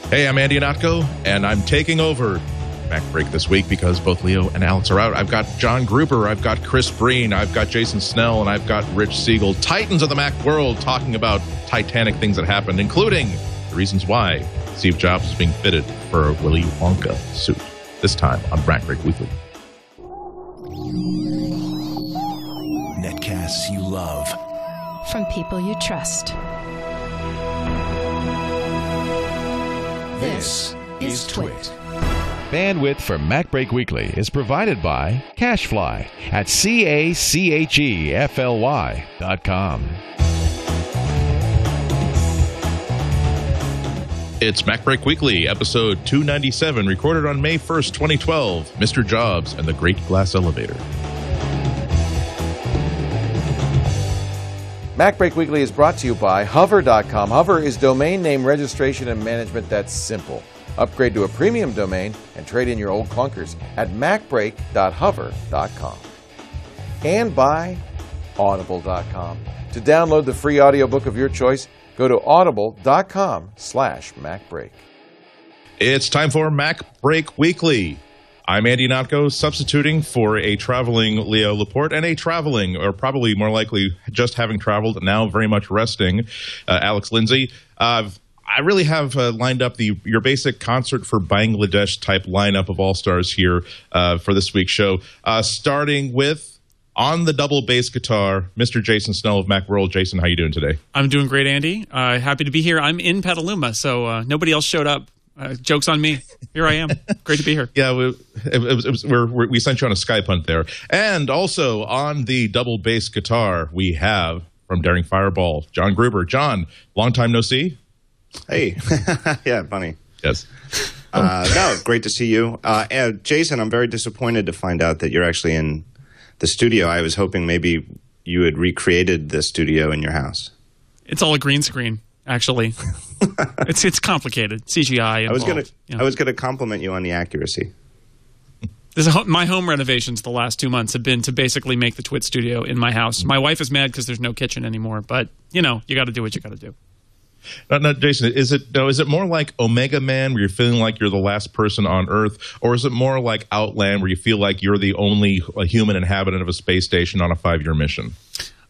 Hey, I'm Andy Ihnatko, and I'm taking over MacBreak this week because both Leo and Alex are out. I've got John Gruber, I've got Chris Breen, I've got Jason Snell, and I've got Rich Siegel, titans of the Mac world, talking about titanic things that happened, including the reasons why Steve Jobs is being fitted for a Willy Wonka suit. This time on MacBreak Weekly. Netcasts you love. From people you trust. This is TWiT. Bandwidth for MacBreak Weekly is provided by Cachefly at CACHEFLY.com. It's MacBreak Weekly, episode 297, recorded on May 1st, 2012. Mr. Jobs and the Great Glass Elevator. MacBreak Weekly is brought to you by Hover.com. Hover is domain name registration and management that's simple. Upgrade to a premium domain and trade in your old clunkers at macbreak.hover.com. And by Audible.com. To download the free audiobook of your choice, go to audible.com/MacBreak. It's time for MacBreak Weekly. I'm Andy Ihnatko, substituting for a traveling Leo Laporte and a traveling, or probably more likely just having traveled, now very much resting, Alex Lindsay. I really have lined up your basic concert for Bangladesh type lineup of all-stars here for this week's show, starting with, on the double bass guitar, Mr. Jason Snell of Macworld. Jason, how you doing today? I'm doing great, Andy. Happy to be here. I'm in Petaluma, so nobody else showed up. Joke's on me. Here I am. Great to be here. Yeah, we sent you on a Skype hunt there. And also on the double bass guitar, we have, from Daring Fireball, John Gruber. John, long time no see. Hey. Yeah, funny. Yes. No, great to see you. And Jason, I'm very disappointed to find out that you're actually in the studio. I was hoping maybe you had recreated the studio in your house. It's all a green screen, actually. It's complicated. CGI involved. I was gonna compliment you on the accuracy. My home renovations the last 2 months have been to basically make the TWiT studio in my house. My wife is mad because there's no kitchen anymore, but you got to do what you got to do. Now, Jason, is it more like Omega Man, where you're feeling like you're the last person on Earth, or is it more like Outland, where you feel like you're the only human inhabitant of a space station on a 5-year mission?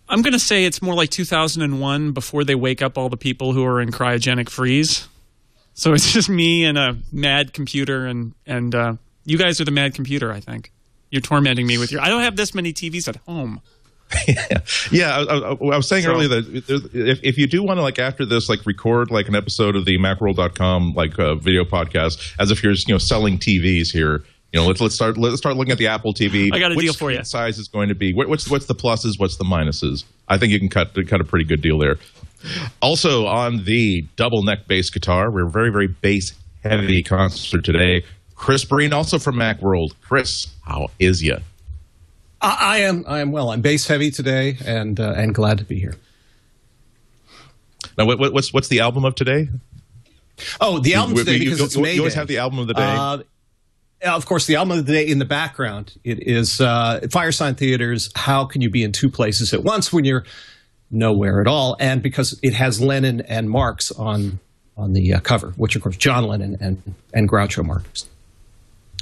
I'm going to say it's more like 2001, before they wake up all the people who are in cryogenic freeze. So it's just me and a mad computer, and you guys are the mad computer, I think. You're tormenting me with I don't have this many TVs at home. Yeah. I was saying earlier that if you do want to, after this, record an episode of the Macworld.com video podcast, as if you're selling TVs here. Let's start looking at the Apple TV. I got a deal for you. Which size is going to be? What's the pluses? What's the minuses? I think you can cut a pretty good deal there. Also on the double neck bass guitar, we're very, very bass heavy concert today. Chris Breen, also from Macworld. Chris, how is you? I am well. I'm bass heavy today, and glad to be here. Now, what's the album of today? Oh, the album today, because it's Mayday. You always have the album of the day. Of course, the album of the day in the background. It is Firesign Theater's "How Can You Be in Two Places at Once When You're Nowhere at All," and because it has Lennon and Marx on the cover, which of course John Lennon and Groucho Marx.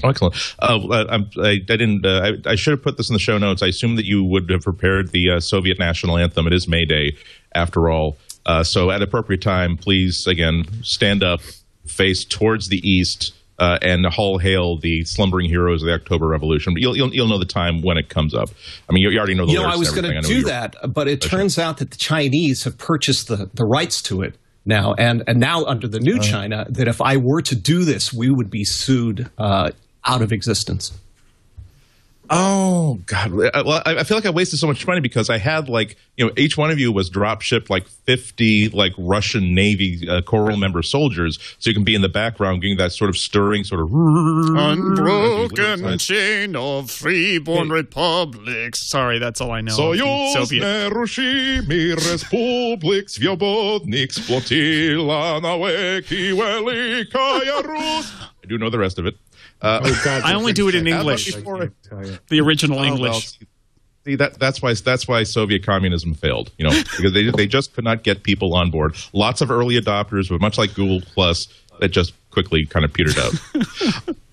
Oh, excellent. I didn't. I should have put this in the show notes. I assume that you would have prepared the Soviet national anthem. It is Mayday, after all. So at appropriate time, please again stand up, face towards the east, and all hail the slumbering heroes of the October Revolution. You'll know the time when it comes up. I mean, you already know the lyrics. I was going to do that, but it turns out that the Chinese have purchased the rights to it now, and now under the new China, that if I were to do this, we would be sued out of existence. Oh, God. Well, I feel like I wasted so much money because I had, each one of you was drop-shipped 50, Russian Navy Coral member soldiers, so you can be in the background getting that sort of stirring, sort of... Unbroken chain of freeborn republics. Sorry, that's all I know. Soyuzne rushimi republik svobodnik splotila na weki velikaya Rus. I do know the rest of it. I only do it in English. The original English. See, that's why Soviet communism failed. Because they just could not get people on board. Lots of early adopters, but much like Google Plus, that just quickly kind of petered out.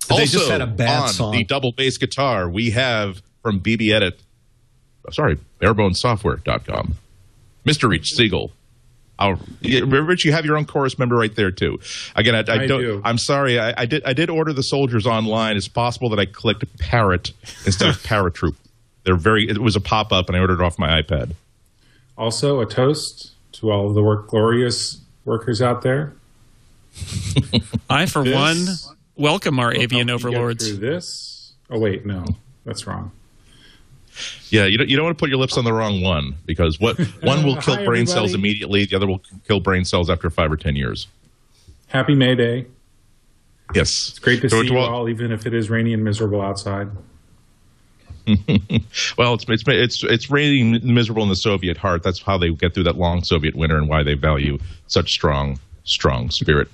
They just had a bad on song. The double bass guitar, we have from barebonesoftware.com, Mr. Rich Siegel. Rich, you have your own chorus member right there too. Again, I do. I'm sorry. I did order the soldiers online. It's possible that I clicked parrot instead of paratroop. It was a pop up, and I ordered it off my iPad. Also, a toast to all of the glorious workers out there. I, for one, welcome our avian overlords. Through this. Oh wait, no, that's wrong. Yeah, you don't want to put your lips on the wrong one, because one will kill brain cells immediately, the other will kill brain cells after 5 or 10 years. Happy Mayday. Yes. It's great to see you all, even if it is rainy and miserable outside. Well, it's raining miserable in the Soviet heart. That's how they get through that long Soviet winter, and why they value such strong spirit.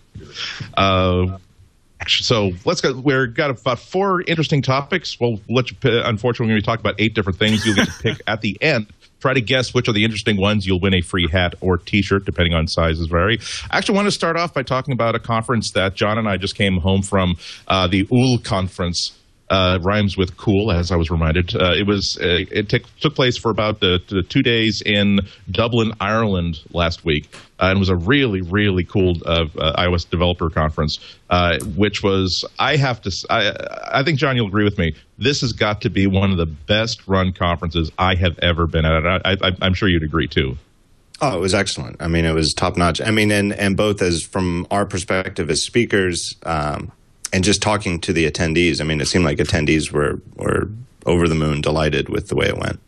So let's go. We've got about 4 interesting topics. We'll let you unfortunately, we talk about 8 different things. You'll get to pick at the end. Try to guess which are the interesting ones. You'll win a free hat or T-shirt, depending on sizes vary. I actually want to start off by talking about a conference that John and I just came home from, the UL conference. Rhymes with cool, as I was reminded. It took place for about 2 days in Dublin, Ireland last week, and was a really, really cool iOS developer conference, which was, I think, John, you'll agree with me, this has got to be one of the best run conferences I have ever been at. I'm sure you'd agree, too. Oh, it was excellent. I mean, it was top notch. I mean, and both as from our perspective as speakers, and just talking to the attendees, I mean, it seemed like attendees were over the moon, delighted with the way it went.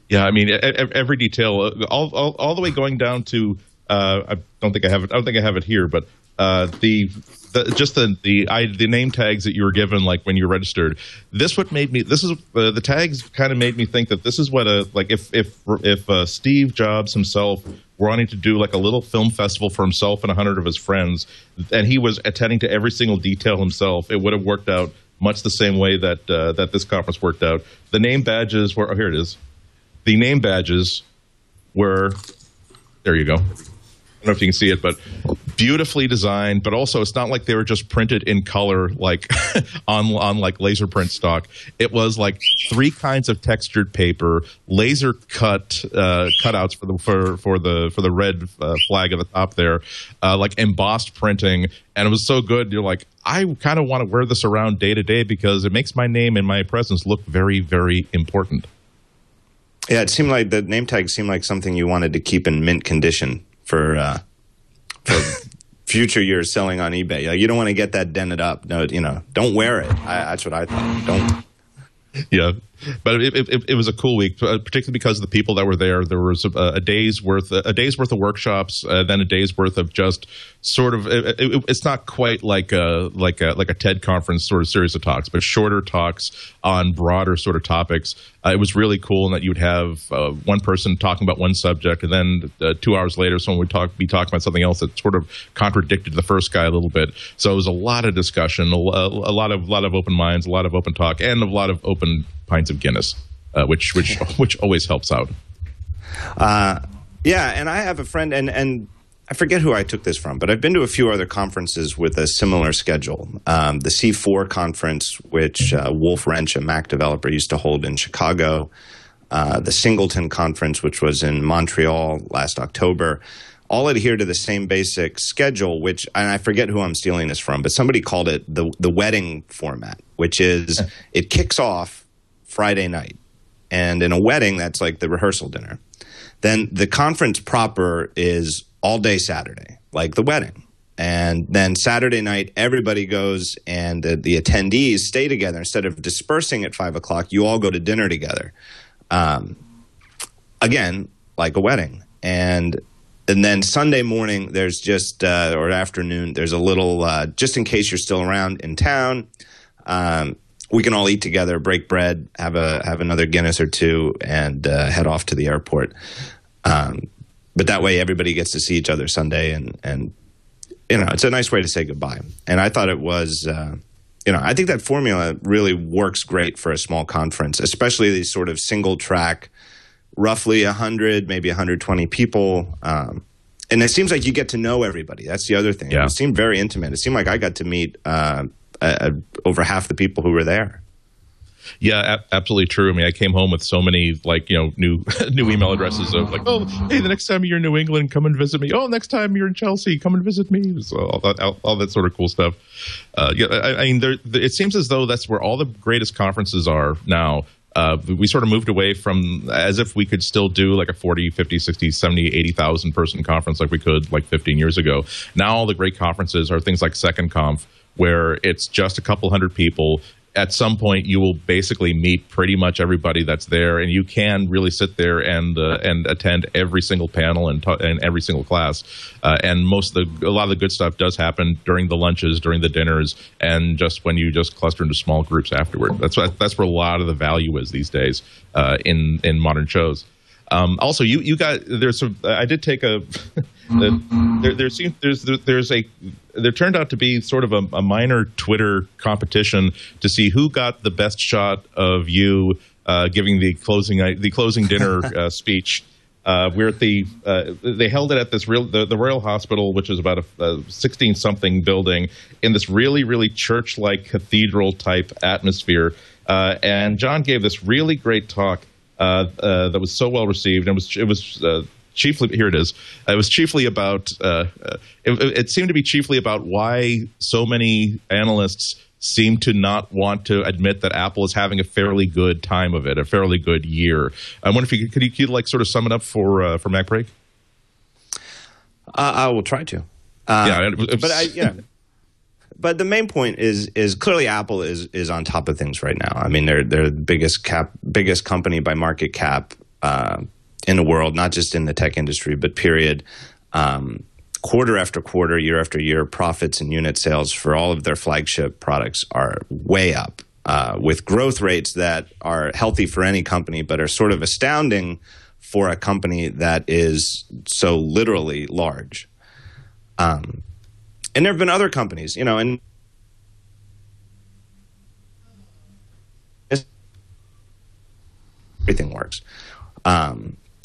Yeah, I mean, every detail, all the way going down to I don't think I have it here, but the name tags that you were given, like when you registered. The tags kind of made me think that this is what if Steve Jobs himself wanting to do like a little film festival for himself and 100 of his friends, and he was attending to every single detail himself, it would have worked out much the same way that this conference worked out. The name badges were, here it is. The name badges were, there you go. I don't know if you can see it, but beautifully designed. But also, it's not like they were just printed in color, like on like laser print stock. It was like 3 kinds of textured paper, laser cutouts for the red flag at the top there, like embossed printing, and it was so good. You're like, I kind of want to wear this around day to day because it makes my name and my presence look very, very important. Yeah, it seemed like the name tag seemed like something you wanted to keep in mint condition for future years selling on eBay. Like, you don't want to get that dented up. No, don't wear it. That's what I thought. Don't. Yeah, but it was a cool week, particularly because of the people that were there. There was a day's worth of workshops, then a day's worth of just sort of. It's not quite like a TED conference sort of series of talks, but shorter talks on broader sort of topics. It was really cool in that you would have one person talking about one subject, and then 2 hours later, someone would be talking about something else that sort of contradicted the first guy a little bit. So it was a lot of discussion, a lot of open minds, a lot of open talk, and a lot of open pints of Guinness, which always helps out. Yeah, and I have a friend, and I forget who I took this from, but I've been to a few other conferences with a similar schedule. The C4 conference, which Wolf Wrench, a Mac developer, used to hold in Chicago. The Singleton conference, which was in Montreal last October, all adhere to the same basic schedule, and I forget who I'm stealing this from, but somebody called it the wedding format, which is it kicks off Friday night. And in a wedding, that's like the rehearsal dinner. Then the conference proper is all day Saturday, like the wedding. And then Saturday night, everybody goes and the attendees stay together. Instead of dispersing at 5 o'clock, you all go to dinner together. Again, like a wedding. And then Sunday morning, there's just, or afternoon, there's a little, just in case you're still around in town, we can all eat together, break bread, have another Guinness or two, and head off to the airport. But that way, everybody gets to see each other Sunday, and it's a nice way to say goodbye. And I thought it was, I think that formula really works great for a small conference, especially these sort of single track, roughly 100, maybe 120 people. and it seems like you get to know everybody. That's the other thing. Yeah. It seemed very intimate. It seemed like I got to meet over half the people who were there. Yeah, absolutely true. I mean, I came home with so many new email addresses of like, oh, hey, the next time you're in New England, come and visit me. Oh, next time you're in Chelsea, come and visit me. So all that sort of cool stuff. I mean, it seems as though that's where all the greatest conferences are now. We sort of moved away from as if we could still do like a 40, 50, 60, 70, 80,000 person conference like we could like 15 years ago. Now all the great conferences are things like Second Conf, where it's just a couple hundred people. At some point, you will basically meet pretty much everybody that's there, and you can really sit there and attend every single panel and every single class. And a lot of the good stuff does happen during the lunches, during the dinners, and just when you just cluster into small groups afterward. That's where a lot of the value is these days in modern shows. Also, you got I did take a. There turned out to be sort of a minor Twitter competition to see who got the best shot of you giving the closing dinner speech. We're at they held it at this the Royal Hospital, which is about a 16-something building in this really, really church-like cathedral type atmosphere. And John gave this really great talk that was so well received, and it was chiefly, here it is. It was chiefly about. It seemed to be chiefly about why so many analysts seem to not want to admit that Apple is having a fairly good time of it, a fairly good year. I wonder if you could like sort of sum it up for MacBreak. I will try to. But the main point is clearly Apple is on top of things right now. I mean, they're the biggest company by market cap in the world, not just in the tech industry, but period. Quarter after quarter, year after year, profits and unit sales for all of their flagship products are way up, with growth rates that are healthy for any company, but are sort of astounding for a company that is so literally large. And there have been other companies, and everything works.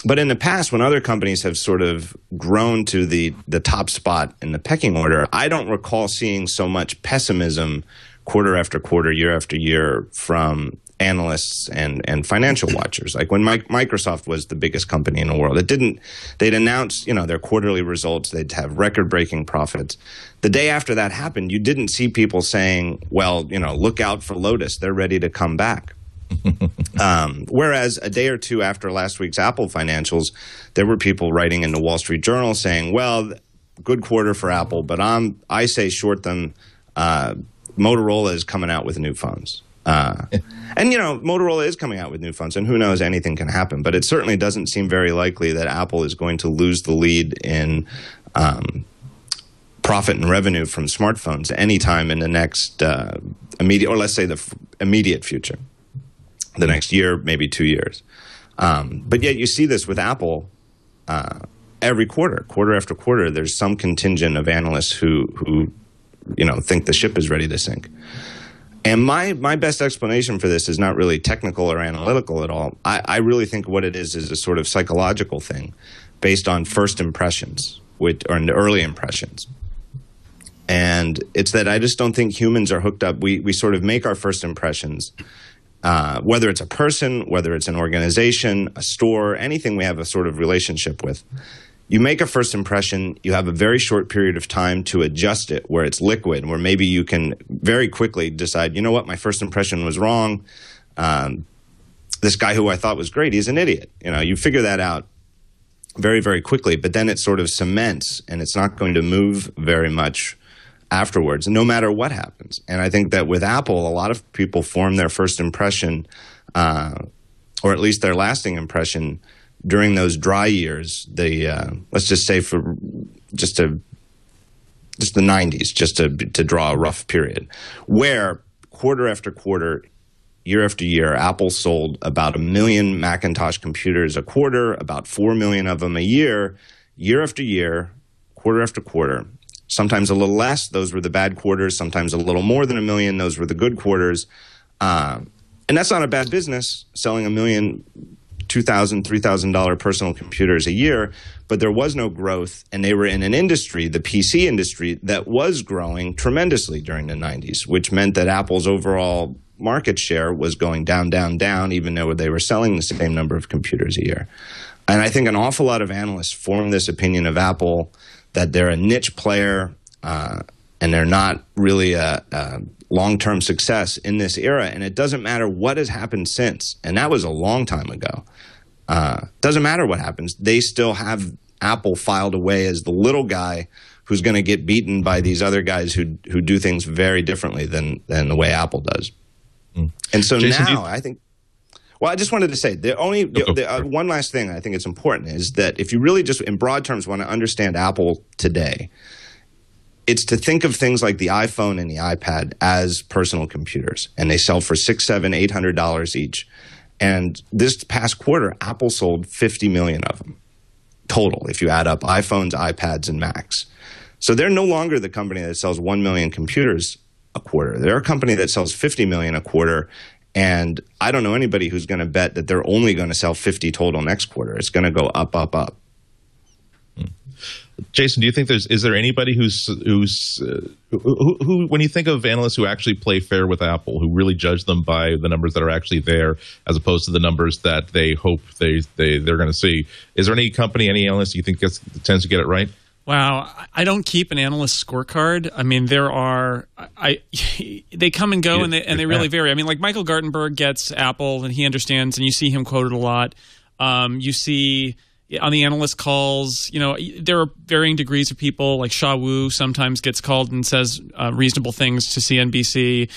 But in the past, when other companies have sort of grown to the top spot in the pecking order, I don't recall seeing so much pessimism quarter after quarter, year after year from analysts and financial watchers. Like when Microsoft was the biggest company in the world, they'd announce, their quarterly results, they'd have record-breaking profits. The day after that happened, you didn't see people saying, well, look out for Lotus, they're ready to come back. Whereas a day or two after last week's Apple financials, there were people writing in the Wall Street Journal saying, well, good quarter for Apple, but I say short them. Motorola is coming out with new phones. And, Motorola is coming out with new phones, and who knows, anything can happen. But it certainly doesn't seem very likely that Apple is going to lose the lead in profit and revenue from smartphones anytime in the next immediate, or let's say the immediate future, the next year, maybe 2 years. But yet you see this with Apple every quarter after quarter. There's some contingent of analysts who think the ship is ready to sink. And my best explanation for this is not really technical or analytical at all. I really think what it is a sort of psychological thing based on first impressions, or early impressions. And it's that I just don't think humans are hooked up. We sort of make our first impressions, whether it's a person, whether it's an organization, a store, anything we have a sort of relationship with. You make a first impression, you have a very short period of time to adjust it where it's liquid, where maybe you can very quickly decide, you know what, my first impression was wrong. This guy who I thought was great, he's an idiot. You figure that out very, very quickly, but then it sort of cements and it's not going to move very much afterwards, no matter what happens. And I think that with Apple, a lot of people form their first impression, or at least their lasting impression, during those dry years, let's just say for just the 90s, just to draw a rough period, where quarter after quarter, year after year, Apple sold about 1 million Macintosh computers a quarter, about 4 million of them a year after year, quarter after quarter. Sometimes a little less, those were the bad quarters. Sometimes a little more than 1 million, those were the good quarters. And that's not a bad business, selling 1 million, $2,000, $3,000 personal computers a year, but there was no growth, and they were in an industry, the PC industry, that was growing tremendously during the 90s, which meant that Apple's overall market share was going down, down, down, even though they were selling the same number of computers a year. And I think an awful lot of analysts form this opinion of Apple that they're a niche player and they're not really a long-term success in this era. And it doesn't matter what has happened since. And that was a long time ago. Doesn't matter what happens. They still have Apple filed away as the little guy who's going to get beaten by these other guys who do things very differently than the way Apple does. And so Jason, now I think, well, I just wanted to say one last thing I think it's important is that if you really just in broad terms want to understand Apple today, it's to think of things like the iPhone and the iPad as personal computers, and they sell for $600, $700, $800 each. And this past quarter, Apple sold 50 million of them total, if you add up iPhones, iPads, and Macs. So they're no longer the company that sells 1 million computers a quarter. They're a company that sells 50 million a quarter, and I don't know anybody who's going to bet that they're only going to sell 50 total next quarter. It's going to go up, up, up. Jason, do you think is there anybody who when you think of analysts who actually play fair with Apple, who really judge them by the numbers that are actually there as opposed to the numbers that they hope they're going to see, is there any company, any analyst you think tends to get it right? Wow, I don't keep an analyst scorecard. I mean, they come and go, and they really vary. I mean, like Michael Gartenberg gets Apple, and he understands, and you see him quoted a lot. You see on the analyst calls, there are varying degrees of people. Like Sha Wu sometimes gets called and says reasonable things to CNBC.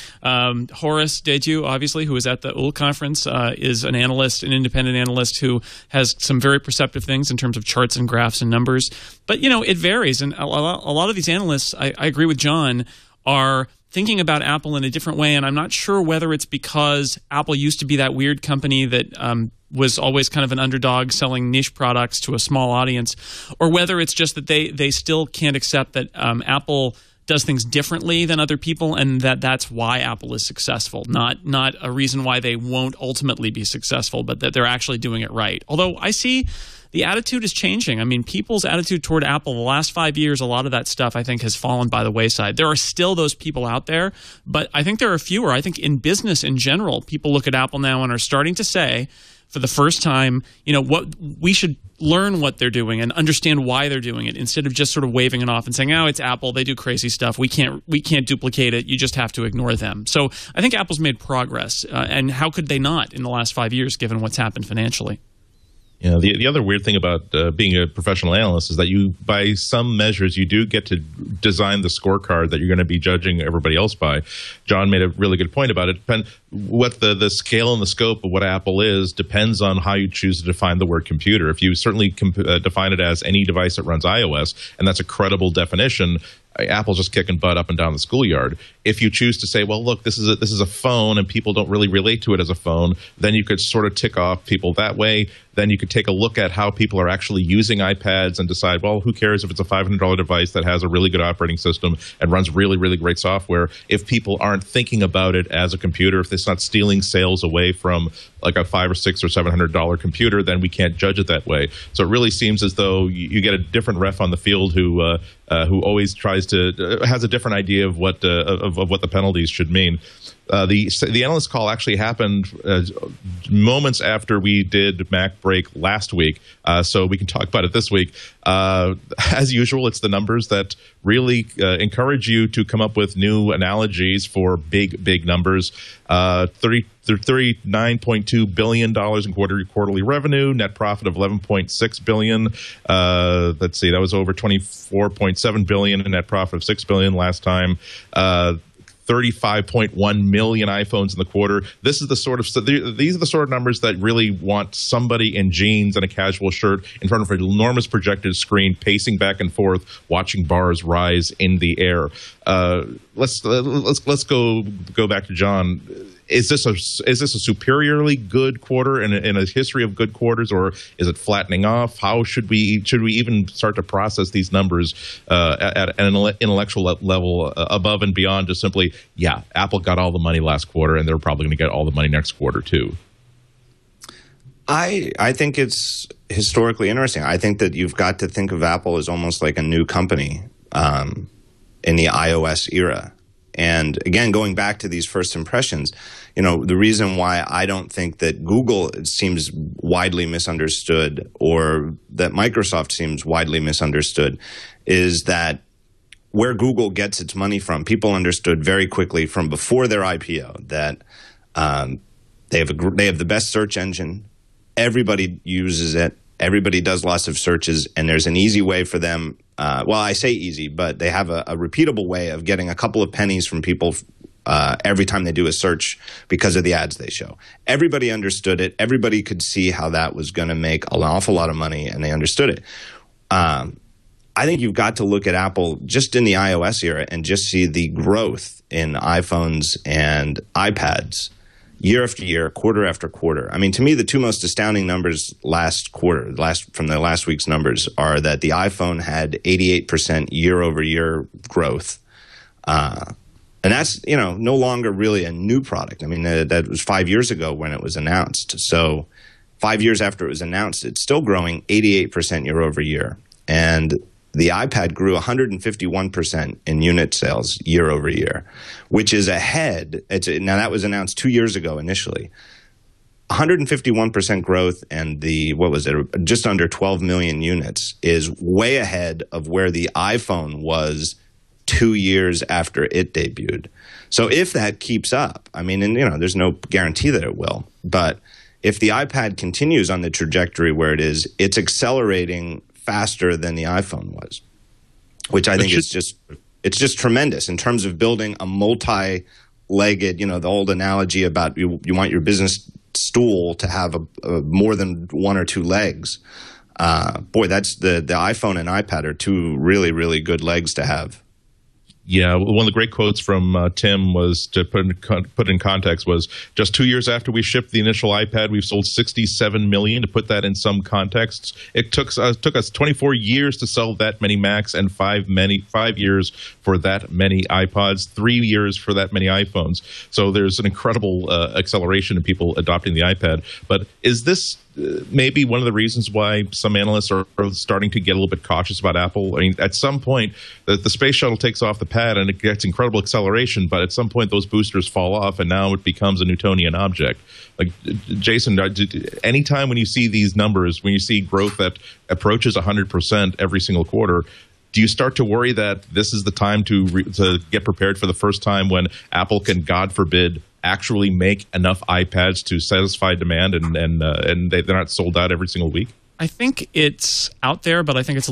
Horace Deju, obviously, who was at the UL conference, is an analyst, an independent analyst who has some very perceptive things in terms of charts and graphs and numbers. But, it varies. And a lot of these analysts, I agree with John, are thinking about Apple in a different way. And I'm not sure whether it's because Apple used to be that weird company that was always kind of an underdog selling niche products to a small audience, or whether it's just that they still can't accept that Apple does things differently than other people, and that's why Apple is successful, not a reason why they won't ultimately be successful, but that they're actually doing it right. Although I see the attitude is changing. I mean, people's attitude toward Apple the last 5 years, a lot of that stuff I think has fallen by the wayside. There are still those people out there, but I think there are fewer. I think in business in general, people look at Apple now and are starting to say, for the first time, what we should learn what they're doing and understand why they're doing it, instead of just sort of waving it off and saying, "Oh, it's Apple. They do crazy stuff. We can't duplicate it. You just have to ignore them." So I think Apple's made progress, and how could they not in the last 5 years, given what's happened financially? The other weird thing about being a professional analyst is that you, by some measures, you do get to design the scorecard that you're going to be judging everybody else by. John made a really good point about it. What the scale and the scope of what Apple is depends on how you choose to define the word computer. If you certainly define it as any device that runs iOS, and that's a credible definition, Apple's just kicking butt up and down the schoolyard. If you choose to say, well, look, this is a phone and people don't really relate to it as a phone, then you could sort of tick off people that way. Then you could take a look at how people are actually using iPads and decide, well, who cares if it's a $500 device that has a really good operating system and runs really, really great software? If people aren't thinking about it as a computer, if it's not stealing sales away from like a $500 or $600 or $700 computer, then we can't judge it that way. So it really seems as though you get a different ref on the field who always has a different idea of what the penalties should mean. The analyst call actually happened moments after we did MacBreak last week, so we can talk about it this week. As usual, it's the numbers that really encourage you to come up with new analogies for big numbers. $39.2 billion in quarterly revenue, net profit of $11.6 billion. Let's see, that was over $24.7 billion in net profit of $6 billion last time. 35.1 million iPhones in the quarter. These are the sort of numbers that really want somebody in jeans and a casual shirt in front of an enormous projected screen, pacing back and forth, watching bars rise in the air. Let's go back to John. Is this a superiorly good quarter in a history of good quarters, or is it flattening off? How should we even start to process these numbers at an intellectual level above and beyond just simply, yeah, Apple got all the money last quarter, and they're probably going to get all the money next quarter too? I think it's historically interesting. I think that you've got to think of Apple as almost like a new company in the iOS era. And again, going back to these first impressions, the reason why I don't think that Google seems widely misunderstood or that Microsoft seems widely misunderstood is that where Google gets its money from, people understood very quickly from before their IPO that they have the best search engine. Everybody uses it. Everybody does lots of searches, and there's an easy way for them. Well, I say easy, but they have a repeatable way of getting a couple of pennies from people every time they do a search because of the ads they show. Everybody understood it. Everybody could see how that was going to make an awful lot of money, and they understood it. I think you've got to look at Apple just in the iOS era and just see the growth in iPhones and iPads year after year, quarter after quarter. I mean, to me, the two most astounding numbers from the last week's numbers are that the iPhone had 88% year-over-year growth. And that's, no longer really a new product. I mean, that was 5 years ago when it was announced. So 5 years after it was announced, it's still growing 88% year-over-year. And the iPad grew 151% in unit sales year over year, which is ahead. Now, that was announced 2 years ago initially. 151% growth and just under 12 million units is way ahead of where the iPhone was 2 years after it debuted. So if that keeps up, I mean, and there's no guarantee that it will, but if the iPad continues on the trajectory where it is, it's accelerating faster than the iPhone was, which I think is just tremendous in terms of building a multi-legged, the old analogy about you want your business stool to have a more than one or two legs. That's the iPhone and iPad are two really, really good legs to have. Yeah, one of the great quotes from Tim was, to put in context, was just 2 years after we shipped the initial iPad, we've sold 67 million. To put that in some contexts, it took us 24 years to sell that many Macs and 5 years for that many iPods, 3 years for that many iPhones. So there's an incredible acceleration in people adopting the iPad. But is this maybe one of the reasons why some analysts are starting to get a little bit cautious about Apple? I mean, at some point, the space shuttle takes off the pad and it gets incredible acceleration, but at some point those boosters fall off and now it becomes a Newtonian object. Like, Jason, anytime when you see these numbers, when you see growth that approaches 100% every single quarter, do you start to worry that this is the time to get prepared for the first time when Apple can, God forbid, actually make enough iPads to satisfy demand and they're not sold out every single week? I think it's out there, but I think it's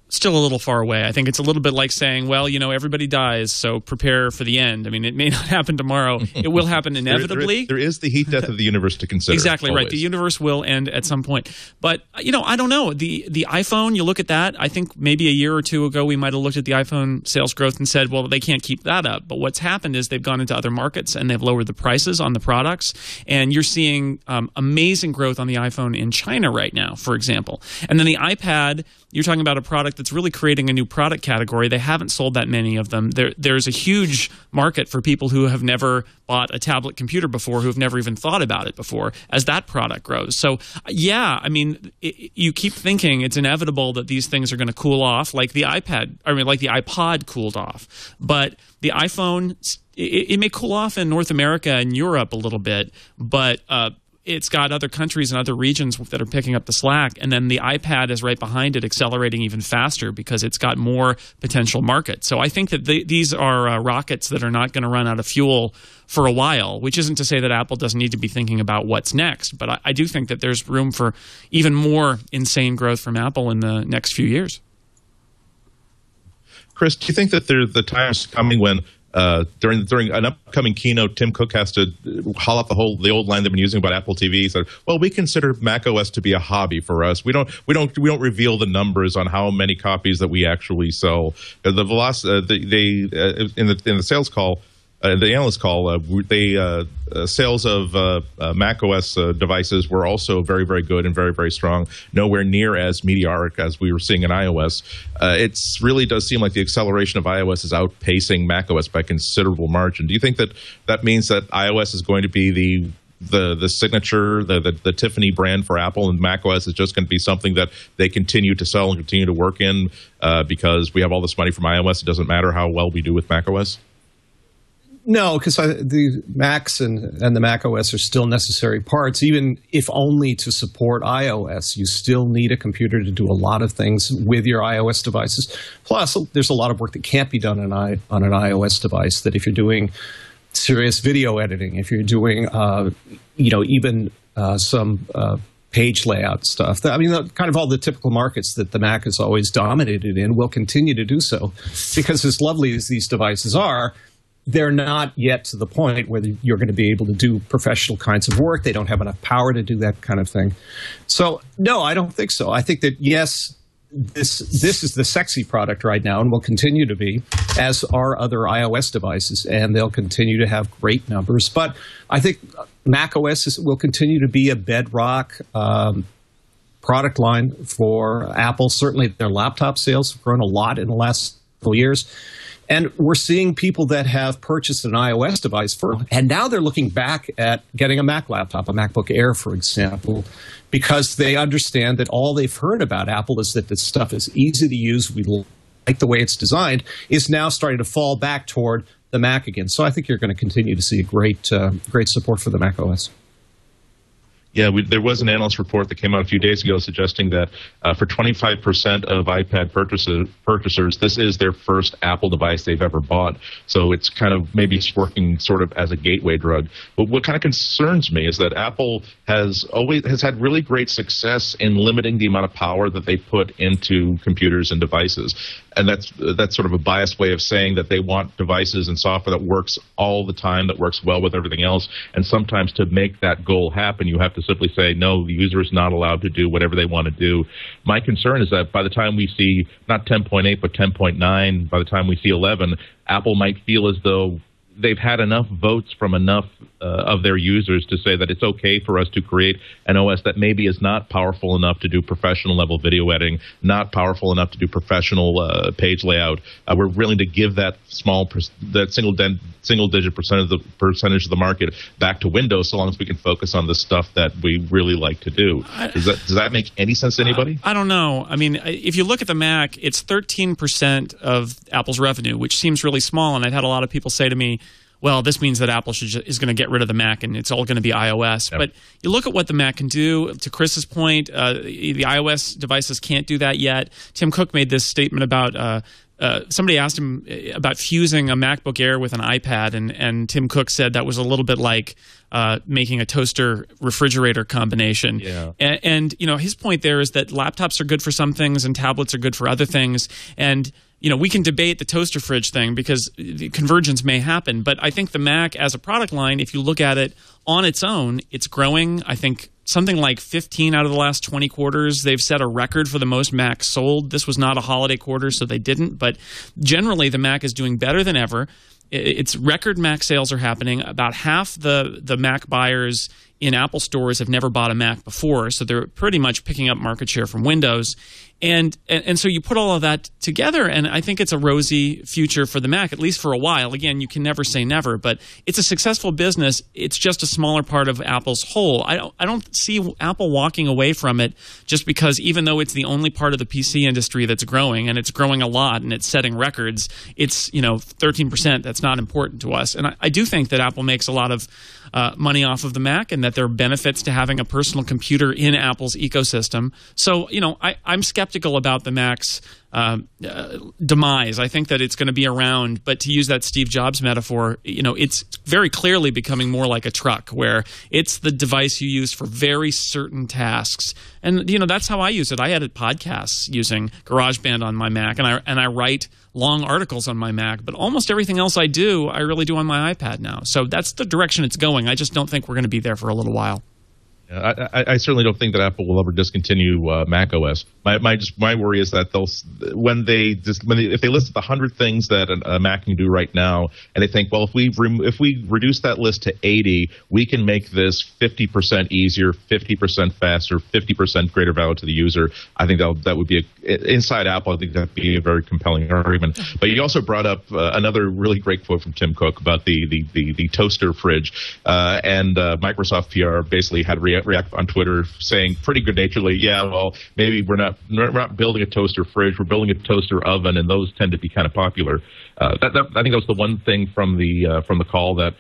still a little far away. I think it's a little bit like saying, well, everybody dies, so prepare for the end. I mean, it may not happen tomorrow. It will happen inevitably. There is the heat death of the universe to consider. Exactly always. Right. The universe will end at some point. But, I don't know. The iPhone, you look at that, I think maybe a year or two ago we might have looked at the iPhone sales growth and said, well, they can't keep that up. But what's happened is they've gone into other markets and they've lowered the prices on the products. And you're seeing amazing growth on the iPhone in China right now, for example. And then the iPad, you're talking about a product that's really creating a new product category. They haven't sold that many of them. There's a huge market for people who have never bought a tablet computer before, who have never even thought about it before, as that product grows. So, yeah, I mean, you keep thinking it's inevitable that these things are going to cool off, like the iPod cooled off. But the iPhone, it may cool off in North America and Europe a little bit, but it's got other countries and other regions that are picking up the slack. And then the iPad is right behind it, accelerating even faster because it's got more potential market. So I think that these are rockets that are not going to run out of fuel for a while, which isn't to say that Apple doesn't need to be thinking about what's next. But I do think that there's room for even more insane growth from Apple in the next few years. Chris, do you think that the time is coming when during an upcoming keynote, Tim Cook has to haul up the old line they've been using about Apple TV? He said, "Well, we consider Mac OS to be a hobby for us. We don't reveal the numbers on how many copies that we actually sell." The velocity, in the sales call, the analyst call, sales of Mac OS devices were also very, very good and very, very strong. Nowhere near as meteoric as we were seeing in iOS. It really does seem like the acceleration of iOS is outpacing Mac OS by considerable margin. Do you think that means that iOS is going to be the signature, the Tiffany brand for Apple and macOS is just going to be something that they continue to sell and continue to work in because we have all this money from iOS. It doesn't matter how well we do with macOS? No, because the Macs and the macOS are still necessary parts, even if only to support iOS. You still need a computer to do a lot of things with your iOS devices. Plus, there's a lot of work that can't be done on an iOS device that if you're doing serious video editing, if you're doing, even some page layout stuff. I mean, kind of all the typical markets that the Mac has always dominated in will continue to do so because as lovely as these devices are, they're not yet to the point where you're going to be able to do professional kinds of work. They don't have enough power to do that kind of thing. So, no, I don't think so. I think that, yes, this is the sexy product right now and will continue to be, as are other iOS devices, and they'll continue to have great numbers. But I think macOS will continue to be a bedrock product line for Apple. Certainly their laptop sales have grown a lot in the last couple years. And we're seeing people that have purchased an iOS device and now they're looking back at getting a Mac laptop, a MacBook Air, for example, because they understand that all they've heard about Apple is that this stuff is easy to use, we like the way it's designed, is now starting to fall back toward the Mac again. So I think you're going to continue to see great support for the Mac OS. Yeah, there was an analyst report that came out a few days ago suggesting that for 25% of iPad purchasers, this is their first Apple device they've ever bought. So it's kind of maybe it's working sort of as a gateway drug. But what kind of concerns me is that Apple has had really great success in limiting the amount of power that they put into computers and devices. And that's sort of a biased way of saying that they want devices and software that works all the time, that works well with everything else. And sometimes to make that goal happen, you have to simply say, no, the user is not allowed to do whatever they want to do. My concern is that by the time we see not 10.8 but 10.9, by the time we see 11, Apple might feel as though they've had enough votes from enough of their users to say that it's okay for us to create an OS that maybe is not powerful enough to do professional level video editing, not powerful enough to do professional page layout. We're willing to give that single digit percentage of the market back to Windows so long as we can focus on the stuff that we really like to do. Does that make any sense to anybody? I don't know. I mean, if you look at the Mac, it's 13% of Apple's revenue, which seems really small. And I've had a lot of people say to me, well, this means that Apple is going to get rid of the Mac and it's all going to be iOS. Yep. But you look at what the Mac can do. To Chris's point, the iOS devices can't do that yet. Tim Cook made this statement about somebody asked him about fusing a MacBook Air with an iPad, and Tim Cook said that was a little bit like making a toaster-refrigerator combination. Yeah. And his point there is that laptops are good for some things and tablets are good for other things. And we can debate the toaster fridge thing because the convergence may happen. But I think the Mac as a product line, if you look at it on its own, it's growing. I think something like 15 out of the last 20 quarters, they've set a record for the most Macs sold. This was not a holiday quarter, so they didn't. But generally, the Mac is doing better than ever. It's record Mac sales are happening. About half the Mac buyers in Apple stores have never bought a Mac before, so they're pretty much picking up market share from Windows. And so you put all of that together, and I think it's a rosy future for the Mac, at least for a while. Again, you can never say never, but it's a successful business. It's just a smaller part of Apple's whole. I don't see Apple walking away from it just because even though it's the only part of the PC industry that's growing, and it's growing a lot, and it's setting records, it's 13%. That's not important to us. And I do think that Apple makes a lot of money off of the Mac and that there are benefits to having a personal computer in Apple's ecosystem. So, I'm skeptical about the Mac's demise. I think that it's going to be around, but to use that Steve Jobs metaphor, it's very clearly becoming more like a truck where it's the device you use for very certain tasks. And, that's how I use it. I edit podcasts using GarageBand on my Mac, and I write long articles on my Mac, but almost everything else I do, I really do on my iPad now. So that's the direction it's going. I just don't think we're going to be there for a little while. I certainly don't think that Apple will ever discontinue Mac OS. My worry is that if they list the 100 things that a Mac can do right now, and they think, well, if we reduce that list to 80, we can make this 50% easier, 50% faster, 50% greater value to the user. I think that would be inside Apple. I think that'd be a very compelling argument. But you also brought up another really great quote from Tim Cook about the toaster fridge, and Microsoft PR basically had react on Twitter saying pretty good-naturedly, yeah, well, maybe we're not building a toaster fridge, we're building a toaster oven, and those tend to be kind of popular. I think that was the one thing from the call that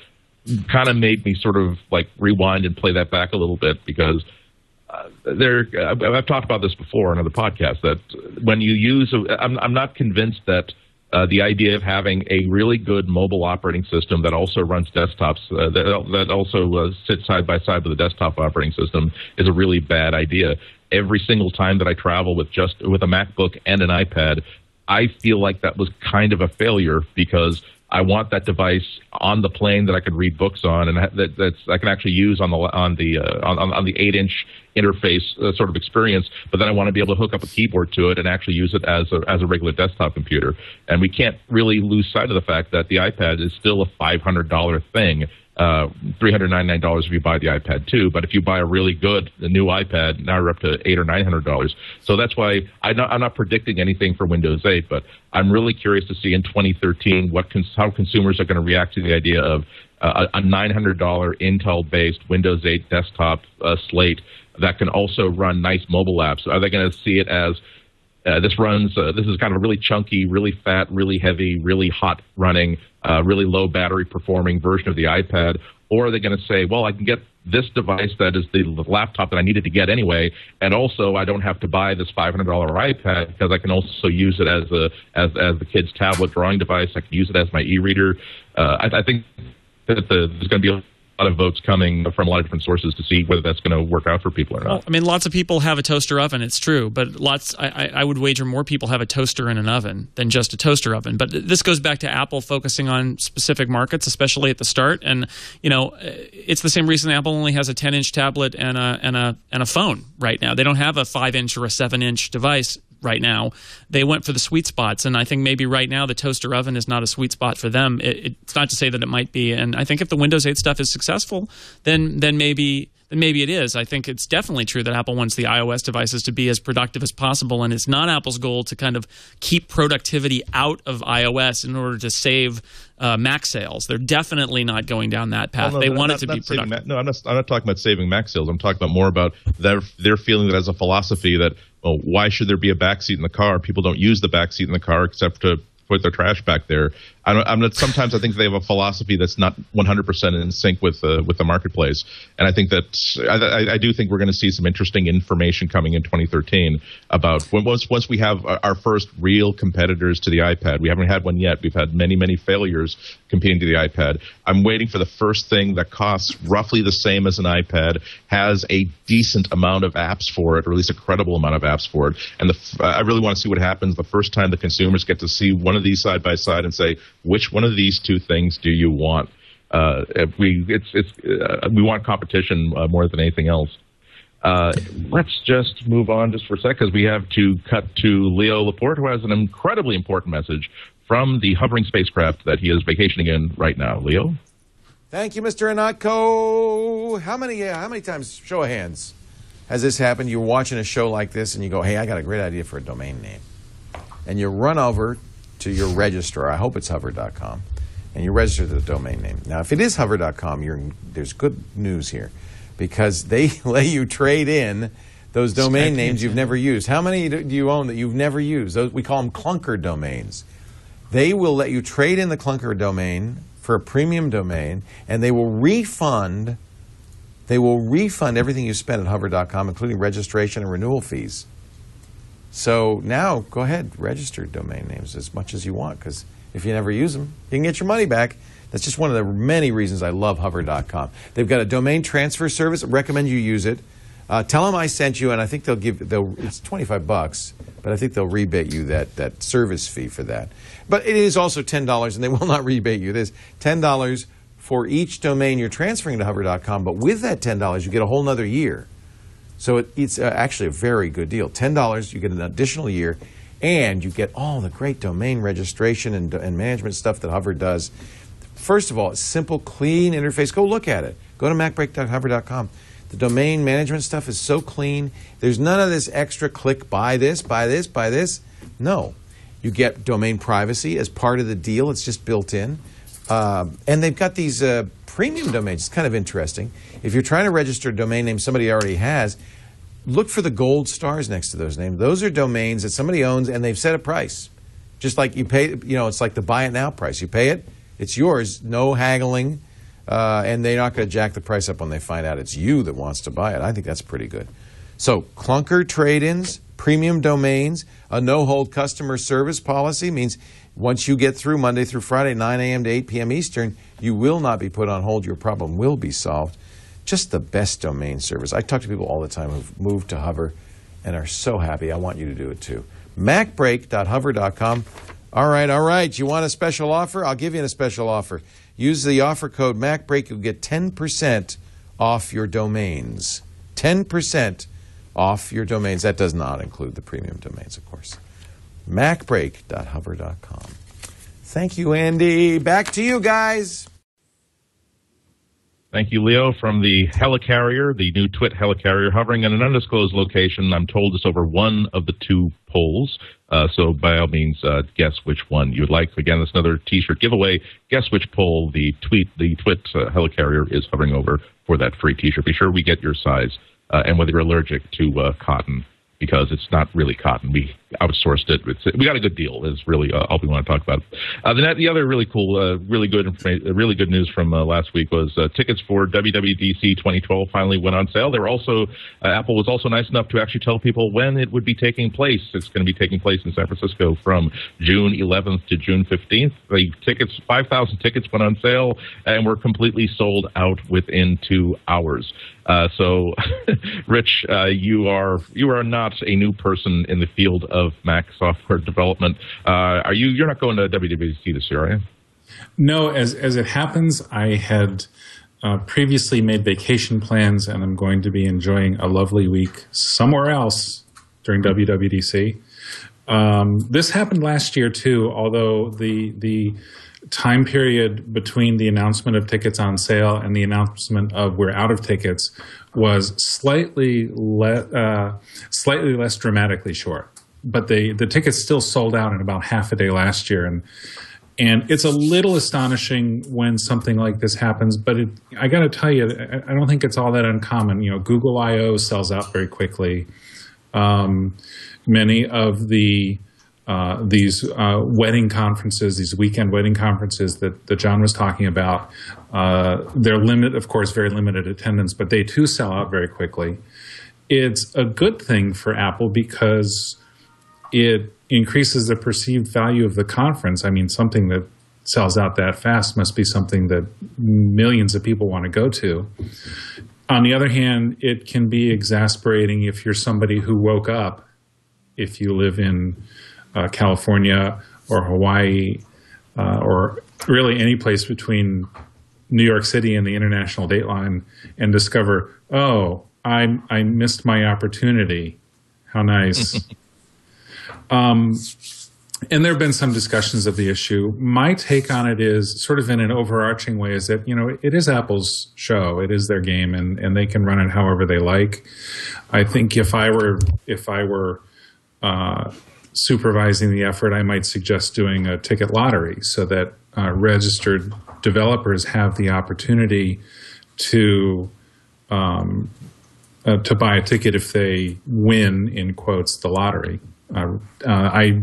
kind of made me sort of like rewind and play that back a little bit, because I've talked about this before on other podcasts, that when you use, I'm not convinced that the idea of having a really good mobile operating system that also runs desktops, that also sits side by side with a desktop operating system, is a really bad idea. Every single time that I travel with a MacBook and an iPad, I feel like that was kind of a failure, because I want that device on the plane that I could read books on, and that's I can actually use on the 8-inch interface sort of experience. But then I want to be able to hook up a keyboard to it and actually use it as a regular desktop computer. And we can't really lose sight of the fact that the iPad is still a $500 thing. $399 if you buy the iPad 2, but if you buy a new iPad, now you're up to $800 or $900. So that's why I'm not predicting anything for Windows 8, but I'm really curious to see in 2013 how consumers are going to react to the idea of a $900 Intel-based Windows 8 desktop slate that can also run nice mobile apps. Are they going to see it as this is kind of a really chunky, really fat, really heavy, really hot running, really low battery performing version of the iPad? Or are they going to say, well, I can get this device that is the laptop that I needed to get anyway, and also I don't have to buy this $500 iPad because I can also use it as the kid's tablet drawing device. I can use it as my e-reader. I think that there's going to be a lot of votes coming from a lot of different sources to see whether that's going to work out for people or not. Well, I mean, lots of people have a toaster oven, it's true, but I would wager more people have a toaster and an oven than just a toaster oven. But this goes back to Apple focusing on specific markets, especially at the start. And, it's the same reason Apple only has a 10-inch tablet and a phone right now. They don't have a 5-inch or a 7-inch device right now. They went for the sweet spots, and I think maybe right now the toaster oven is not a sweet spot for them. It's not to say that it might be, and I think if the Windows 8 stuff is successful, then maybe it is. I think it's definitely true that Apple wants the iOS devices to be as productive as possible, and it's not Apple's goal to kind of keep productivity out of iOS in order to save Mac sales. They're definitely not going down that path. They want it to be productive. I'm not talking about saving Mac sales. I'm talking about more about their feeling that as a philosophy that, well, why should there be a backseat in the car? People don't use the backseat in the car except to put their trash back there. Sometimes I think they have a philosophy that's not 100% in sync with the marketplace, and I think that I do think we're going to see some interesting information coming in 2013 about once we have our first real competitors to the iPad. We haven't had one yet. We've had many failures competing to the iPad. I'm waiting for the first thing that costs roughly the same as an iPad, has a decent amount of apps for it, or at least a credible amount of apps for it. And I really want to see what happens the first time the consumers get to see one of these side by side and say, which one of these two things do you want? We want competition more than anything else. Let's just move on just for a sec, because we have to cut to Leo Laporte, who has an incredibly important message from the hovering spacecraft that he is vacationing in right now. Leo? Thank you, Mr. Ihnatko. How many times, show of hands, has this happened? You're watching a show like this and you go, hey, I got a great idea for a domain name. And you run over to your registrar, I hope it's hover.com, and you register the domain name. Now, if it is hover.com, there's good news here, because they let you trade in those domain names you've never used. How many do you own that you've never used? We call them clunker domains. They will let you trade in the clunker domain for a premium domain, and they will refund everything you spent at hover.com, including registration and renewal fees. So now, go ahead, register domain names as much as you want, because if you never use them, you can get your money back. That's just one of the many reasons I love hover.com. They've got a domain transfer service. I recommend you use it. Tell them I sent you, and I think it's $25, but I think they'll rebate you that service fee for that. But it is also $10, and they will not rebate you. There's $10 for each domain you're transferring to hover.com, but with that $10, you get a whole nother year. So it's actually a very good deal. $10, you get an additional year, and you get all the great domain registration and management stuff that Hover does. First of all, it's simple, clean interface. Go look at it. Go to macbreak.hover.com. The domain management stuff is so clean. There's none of this extra click, buy this, buy this, buy this. No. You get domain privacy as part of the deal. It's just built in. And they've got these premium domains. It's kind of interesting. If you're trying to register a domain name somebody already has, look for the gold stars next to those names. Those are domains that somebody owns, and they've set a price. Just like you pay, it's like the buy it now price. You pay it, it's yours, no haggling, and they're not going to jack the price up when they find out it's you that wants to buy it. I think that's pretty good. So clunker trade-ins, premium domains, a no-hold customer service policy means once you get through Monday through Friday, 9 a.m. to 8 p.m. Eastern, you will not be put on hold. Your problem will be solved. Just the best domain service. I talk to people all the time who've moved to Hover and are so happy. I want you to do it too. MacBreak.hover.com. All right. You want a special offer? I'll give you a special offer. Use the offer code MacBreak. You'll get 10% off your domains. 10% off your domains. That does not include the premium domains, of course. MacBreak.hover.com. Thank you, Andy. Back to you guys. Thank you, Leo, from the helicarrier, the new TWiT helicarrier, hovering in an undisclosed location. I'm told it's over one of the two poles, so by all means, guess which one you'd like. Again, that's another T-shirt giveaway. Guess which pole the TWiT helicarrier is hovering over for that free T-shirt. Be sure we get your size and whether you're allergic to cotton, because it's not really cotton. We outsourced it. We got a good deal is really all we want to talk about. The other really cool, really good news from last week was tickets for WWDC 2012 finally went on sale. They were also, Apple was also nice enough to actually tell people when it would be taking place. It's going to be taking place in San Francisco from June 11th to June 15th. The tickets, 5,000 tickets went on sale and were completely sold out within 2 hours. So, Rich, you are not a new person in the field of Mac software development. You're not going to WWDC this year, are you? No, as it happens, I had previously made vacation plans, and I'm going to be enjoying a lovely week somewhere else during WWDC. This happened last year too, although the time period between the announcement of tickets on sale and the announcement of we're out of tickets was slightly less dramatically short. But the tickets still sold out in about half a day last year, and it's a little astonishing when something like this happens. But I got to tell you, I don't think it's all that uncommon. Google I/O sells out very quickly. Many of these wedding conferences, these weekend wedding conferences that John was talking about, they're of course, very limited attendance, but they too sell out very quickly. It's a good thing for Apple because it increases the perceived value of the conference. I mean, something that sells out that fast must be something that millions of people want to go to. On the other hand, it can be exasperating if you're somebody who woke up, if you live in California or Hawaii or really any place between New York City and the international date line, and discover, oh, I missed my opportunity. How nice. And there have been some discussions of the issue. My take on it is sort of in an overarching way is that, it is Apple's show. It is their game, and they can run it however they like. I think if I were supervising the effort, I might suggest doing a ticket lottery so that registered developers have the opportunity to buy a ticket if they win, in quotes, the lottery. I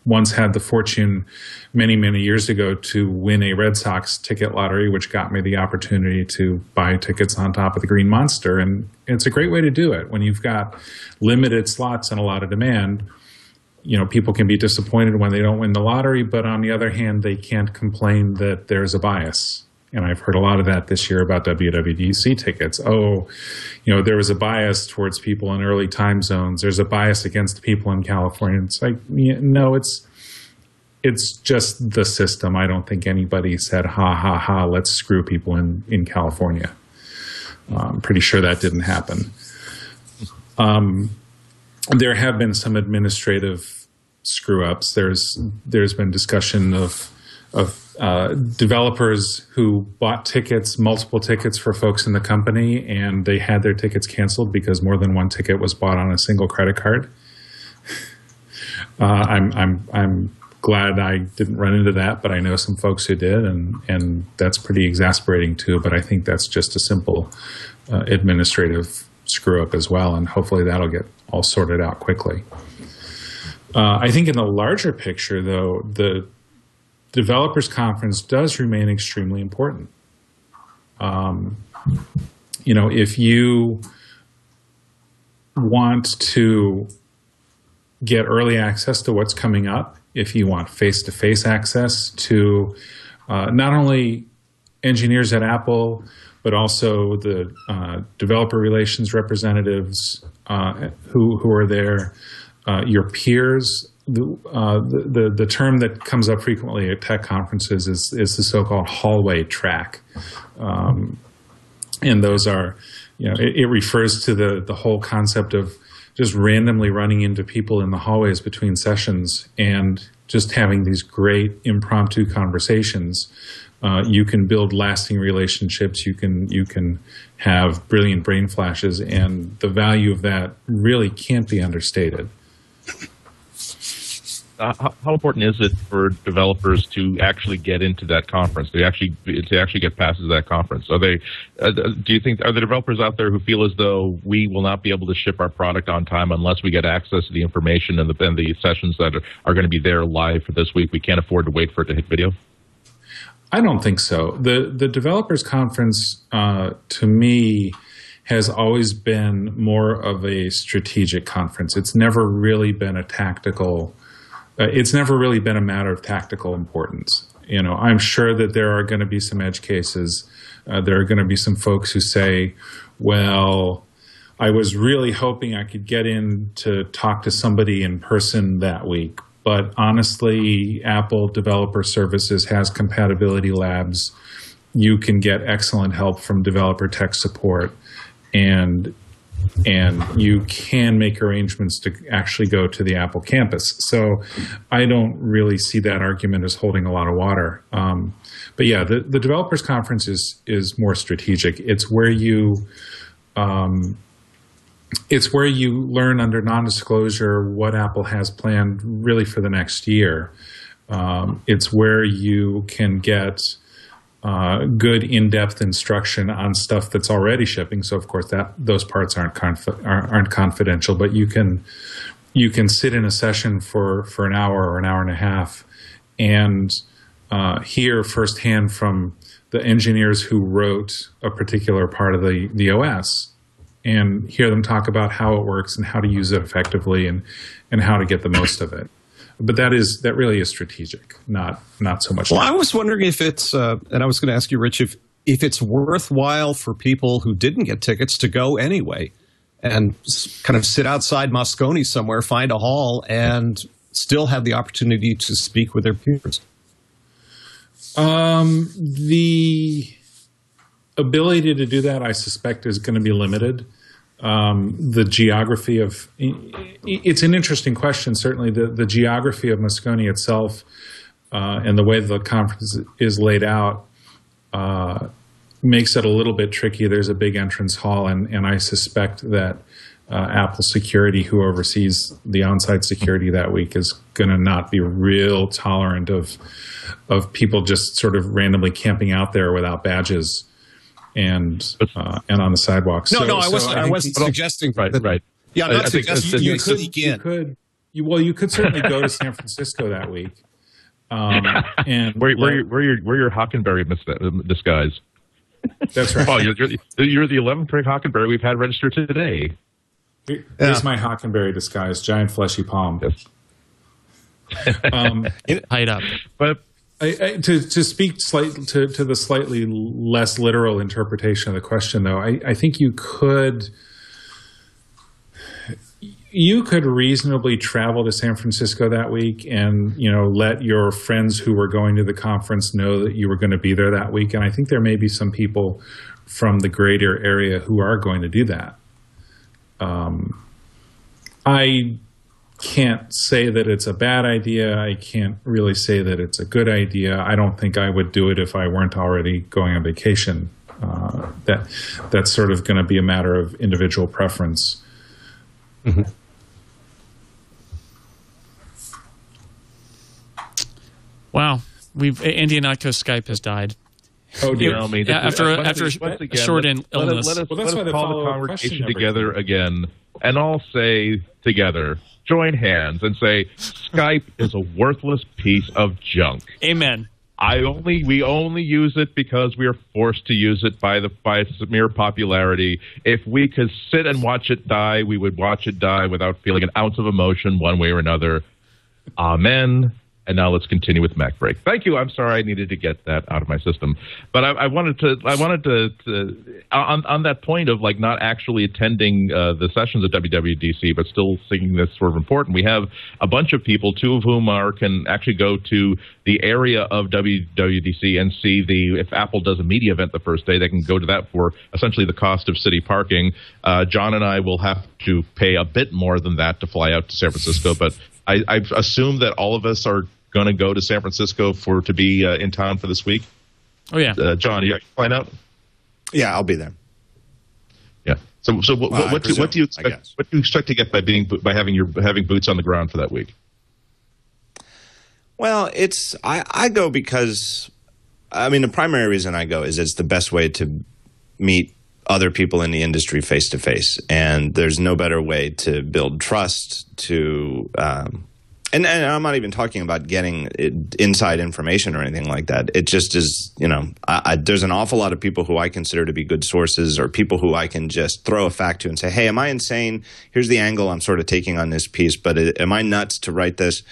once had the fortune many, many years ago to win a Red Sox ticket lottery, which got me the opportunity to buy tickets on top of the Green Monster. And it's a great way to do it when you've got limited slots and a lot of demand. People can be disappointed when they don't win the lottery, but on the other hand, they can't complain that there's a bias. And I've heard a lot of that this year about WWDC tickets. Oh, there was a bias towards people in early time zones. There's a bias against people in California. It's like, no, it's It's just the system. I don't think anybody said, ha, ha, ha, let's screw people in California. I'm pretty sure that didn't happen. There have been some administrative screw-ups. There's been discussion of developers who bought tickets, multiple tickets for folks in the company, and they had their tickets canceled because more than one ticket was bought on a single credit card. I'm glad I didn't run into that, but I know some folks who did, and that's pretty exasperating too. But I think that's just a simple administrative screw-up as well, and hopefully that'll get all sorted out quickly. I think in the larger picture, though, the Developers Conference does remain extremely important. If you want to get early access to what's coming up, if you want face-to-face access to not only engineers at Apple, but also the developer relations representatives who are there, your peers. The term that comes up frequently at tech conferences is the so-called hallway track. And those are, it refers to the whole concept of just randomly running into people in the hallways between sessions and just having these great impromptu conversations. You can build lasting relationships. You can have brilliant brain flashes, and the value of that really can't be understated. How important is it for developers to actually get into that conference, to actually get passes to that conference? Are they? Do you think, are the developers out there who feel as though we will not be able to ship our product on time unless we get access to the information and the sessions that are going to be there live for this week? We can't afford to wait for it to hit video. I don't think so. The developers conference, to me, has always been more of a strategic conference. It's never really been a tactical. It's never really been a matter of tactical importance. I'm sure that there are going to be some edge cases. There are going to be some folks who say, well, I was really hoping I could get in to talk to somebody in person that week. But honestly, Apple Developer Services has compatibility labs. You can get excellent help from developer tech support. And you can make arrangements to actually go to the Apple campus. So I don't really see that argument as holding a lot of water. But yeah, the developers conference is more strategic. It's where you learn under non-disclosure what Apple has planned really for the next year. It's where you can get good in-depth instruction on stuff that's already shipping. So of course those parts aren't confidential, but you can sit in a session for an hour or an hour and a half and hear firsthand from the engineers who wrote a particular part of the OS, and hear them talk about how it works and how to use it effectively and how to get the most of it. But that really is strategic, not so much. Well, I was wondering if it's, and I was going to ask you, Rich, if it's worthwhile for people who didn't get tickets to go anyway and kind of sit outside Moscone somewhere, find a hall, and still have the opportunity to speak with their peers. The ability to do that, I suspect, is going to be limited. The geography of it's an interesting question. Certainly, the geography of Moscone itself and the way the conference is laid out makes it a little bit tricky. There's a big entrance hall, and I suspect that Apple Security, who oversees the on-site security that week, is going to not be real tolerant of people just sort of randomly camping out there without badges. And on the sidewalks. I wasn't suggesting. Right. Yeah, I'm not suggesting you could. You could certainly go to San Francisco that week. And wear your Hockenberry disguise. That's right. Oh, you're the 11th Craig Hockenberry we've had registered today. Here's my Hockenberry disguise: giant fleshy palm. Yes. Hide up, but. To speak to the slightly less literal interpretation of the question, though, I think you could you could reasonably travel to San Francisco that week and, let your friends who were going to the conference know that you were going to be there that week. And I think there may be some people from the greater area who are going to do that. I can't say that it's a bad idea. I can't really say that it's a good idea. I don't think I would do it if I weren't already going on vacation. That's sort of going to be a matter of individual preference. Mm-hmm. Wow, Andy Ihnatko's Skype has died. Oh dear! After a short illness. Let us call the conversation together again, and all say together, join hands, and say Skype is a worthless piece of junk. Amen. We only use it because we are forced to use it by mere popularity. If we could sit and watch it die, we would watch it die without feeling an ounce of emotion one way or another. Amen. And now let's continue with MacBreak. Thank you. I'm sorry I needed to get that out of my system, but I wanted to on that point of like not actually attending the sessions at WWDC, but still thinking this sort of important. We have a bunch of people, two of whom can actually go to the area of WWDC and see if Apple does a media event the first day, they can go to that for essentially the cost of city parking. John and I will have to pay a bit more than that to fly out to San Francisco, but I've assumed that all of us are going to go to San Francisco to be in town for this week. Oh yeah, John, are you flying out? Yeah, I'll be there. Yeah. So what do you expect? What do you expect to get by having boots on the ground for that week? Well, I go because the primary reason I go is it's the best way to meet other people in the industry face to face, and there's no better way to build trust and I'm not even talking about getting inside information or anything like that. It just is, there's an awful lot of people who I consider to be good sources, or people who I can just throw a fact to and say, hey, am I insane? Here's the angle I'm sort of taking on this piece, but am I nuts to write this?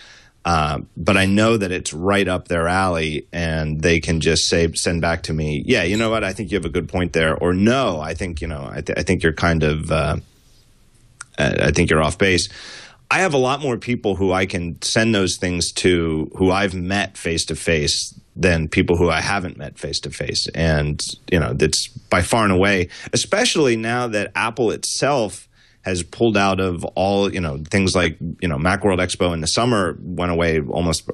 But I know that it's right up their alley, and they can just send back to me, yeah, you know what, I think you have a good point there, or no, I think, I think you're kind of, I think you're off base. I have a lot more people who I can send those things to who I've met face-to-face than people who I haven't met face-to-face. And, that's by far and away, especially now that Apple itself has pulled out of all, things like, Macworld Expo in the summer went away almost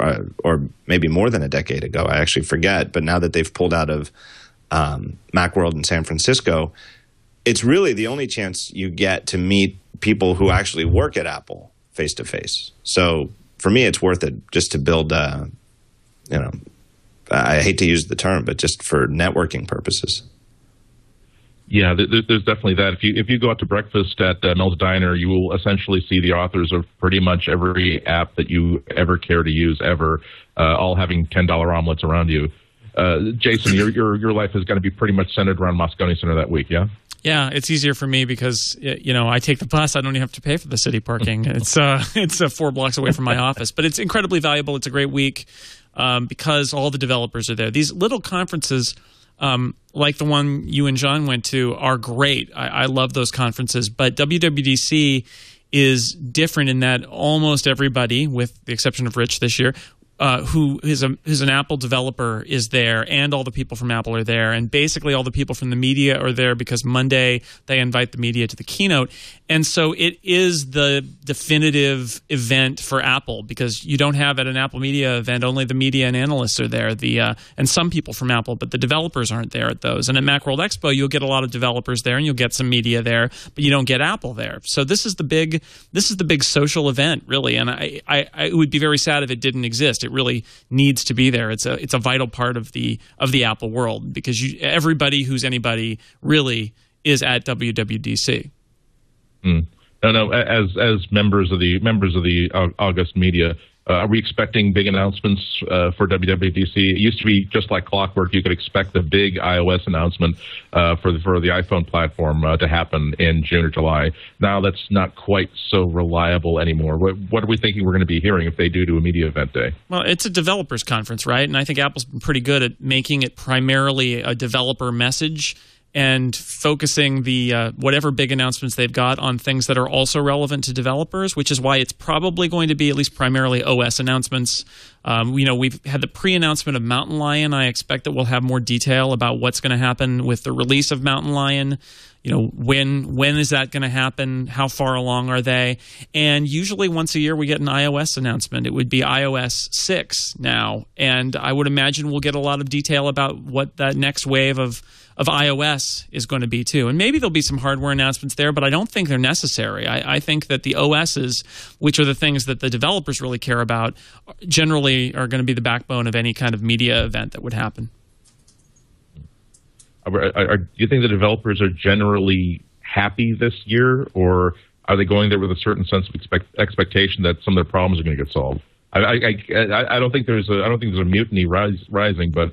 or maybe more than a decade ago. I actually forget. But now that they've pulled out of Macworld in San Francisco, it's really the only chance you get to meet people who actually work at Apple face to face. So for me, it's worth it just to build, I hate to use the term, but just for networking purposes. Yeah, there's definitely that. If you go out to breakfast at Mel's Diner, you will essentially see the authors of pretty much every app that you ever care to use ever, all having $10 omelets around you. Jason, your life is going to be pretty much centered around Moscone Center that week, yeah? Yeah, it's easier for me because I take the bus. I don't even have to pay for the city parking. It's 4 blocks away from my office, but it's incredibly valuable. It's a great week because all the developers are there. These little conferences, like the one you and John went to, are great. I love those conferences, but WWDC is different in that almost everybody, with the exception of Rich this year, who is an Apple developer is there, and all the people from Apple are there, and basically all the people from the media are there because Monday they invite the media to the keynote. And so it is the definitive event for Apple, because you don't have at an Apple media event, only the media and analysts are there, and some people from Apple, but the developers aren't there at those. And at Macworld Expo, you'll get a lot of developers there, and you'll get some media there, but you don't get Apple there. So this is the big social event, really, and I would be very sad if it didn't exist. It really needs to be there. It's a vital part of the Apple world, because everybody who's anybody really is at WWDC. No. As members of the August media, are we expecting big announcements for WWDC? It used to be just like clockwork. You could expect the big iOS announcement for the iPhone platform to happen in June or July. Now that's not quite so reliable anymore. What are we thinking we're going to be hearing if they do a media event day? Well, it's a developers conference, right? And I think Apple's been pretty good at making it primarily a developer message. and focusing the whatever big announcements they've got on things that are also relevant to developers, which is why it's probably going to be at least primarily OS announcements. We've had the pre-announcement of Mountain Lion. I expect that we'll have more detail about what's going to happen with the release of Mountain Lion. When is that going to happen? How far along are they? And usually once a year we get an iOS announcement. It would be iOS 6 now. And I would imagine we'll get a lot of detail about what that next wave of iOS is going to be too. And maybe there'll be some hardware announcements there, but I don't think they're necessary. I think that the OSs, which are the things that the developers really care about, generally are going to be the backbone of any kind of media event that would happen. Do you think the developers are generally happy this year, or are they going there with a certain sense of expectation that some of their problems are going to get solved? I don't think there's a mutiny rising, but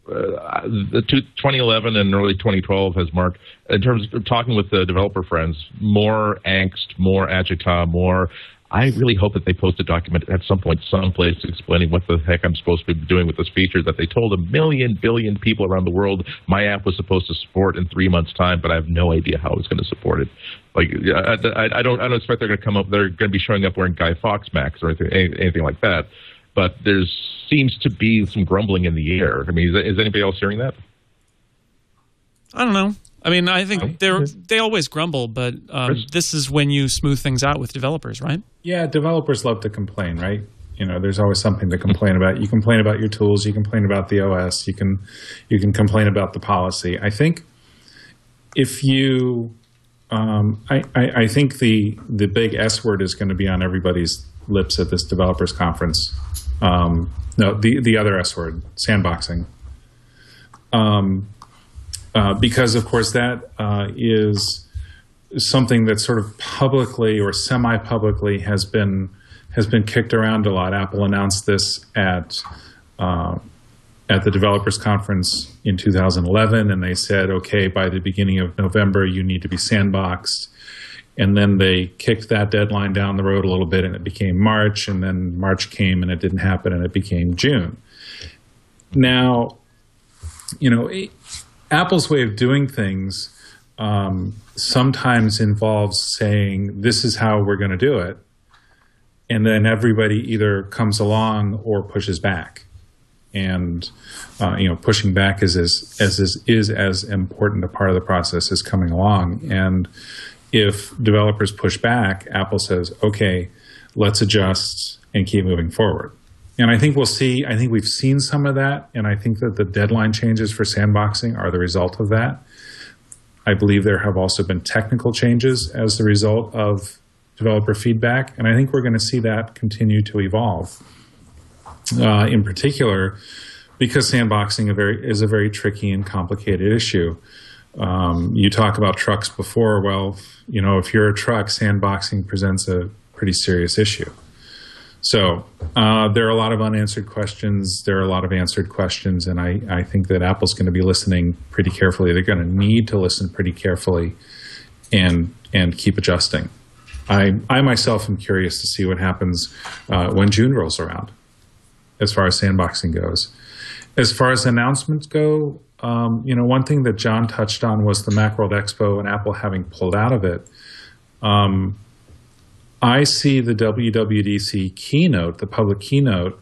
the 2011 and early 2012 has marked, in terms of talking with the developer friends, more angst, more agita, more. I really hope that they post a document at some point, someplace, explaining what the heck I'm supposed to be doing with this feature that they told 1 billion people around the world my app was supposed to support in 3 months' time, but I have no idea how it's going to support it. Like, I don't expect they're going to come up. They're going to be showing up wearing Guy Fawkes Macs or anything like that. But there seems to be some grumbling in the air. I mean, is anybody else hearing that? I don't know. I mean, I think they always grumble, but this is when you smooth things out with developers, right? Yeah, developers love to complain, right? There's always something to complain about. You complain about your tools, you complain about the OS, you can complain about the policy. I think if you, I think the big S word is going to be on everybody's lips at this developers conference. No, the other S word, sandboxing. Because, of course, that is something that sort of publicly or semi-publicly has been kicked around a lot. Apple announced this at the developers conference in 2011, and they said, okay, by the beginning of November, you need to be sandboxed. And then they kicked that deadline down the road a little bit, and it became March, and then March came, and it didn't happen, and it became June. Now, Apple's way of doing things sometimes involves saying, this is how we're going to do it, and then everybody either comes along or pushes back. And pushing back is as important a part of the process as coming along. And if developers push back, Apple says, okay, let's adjust and keep moving forward. And I think we've seen some of that, and I think that the deadline changes for sandboxing are the result of that. I believe there have also been technical changes as the result of developer feedback, and I think we're going to see that continue to evolve. In particular, because sandboxing is a very tricky and complicated issue. You talk about trucks before. Well, if you're a truck, sandboxing presents a pretty serious issue. So there are a lot of unanswered questions. There are a lot of answered questions, and I think that Apple's going to be listening pretty carefully. They're going to need to listen pretty carefully and keep adjusting. I myself am curious to see what happens when June rolls around as far as sandboxing goes. As far as announcements go, one thing that John touched on was the Macworld Expo and Apple having pulled out of it. I see the WWDC keynote, the public keynote,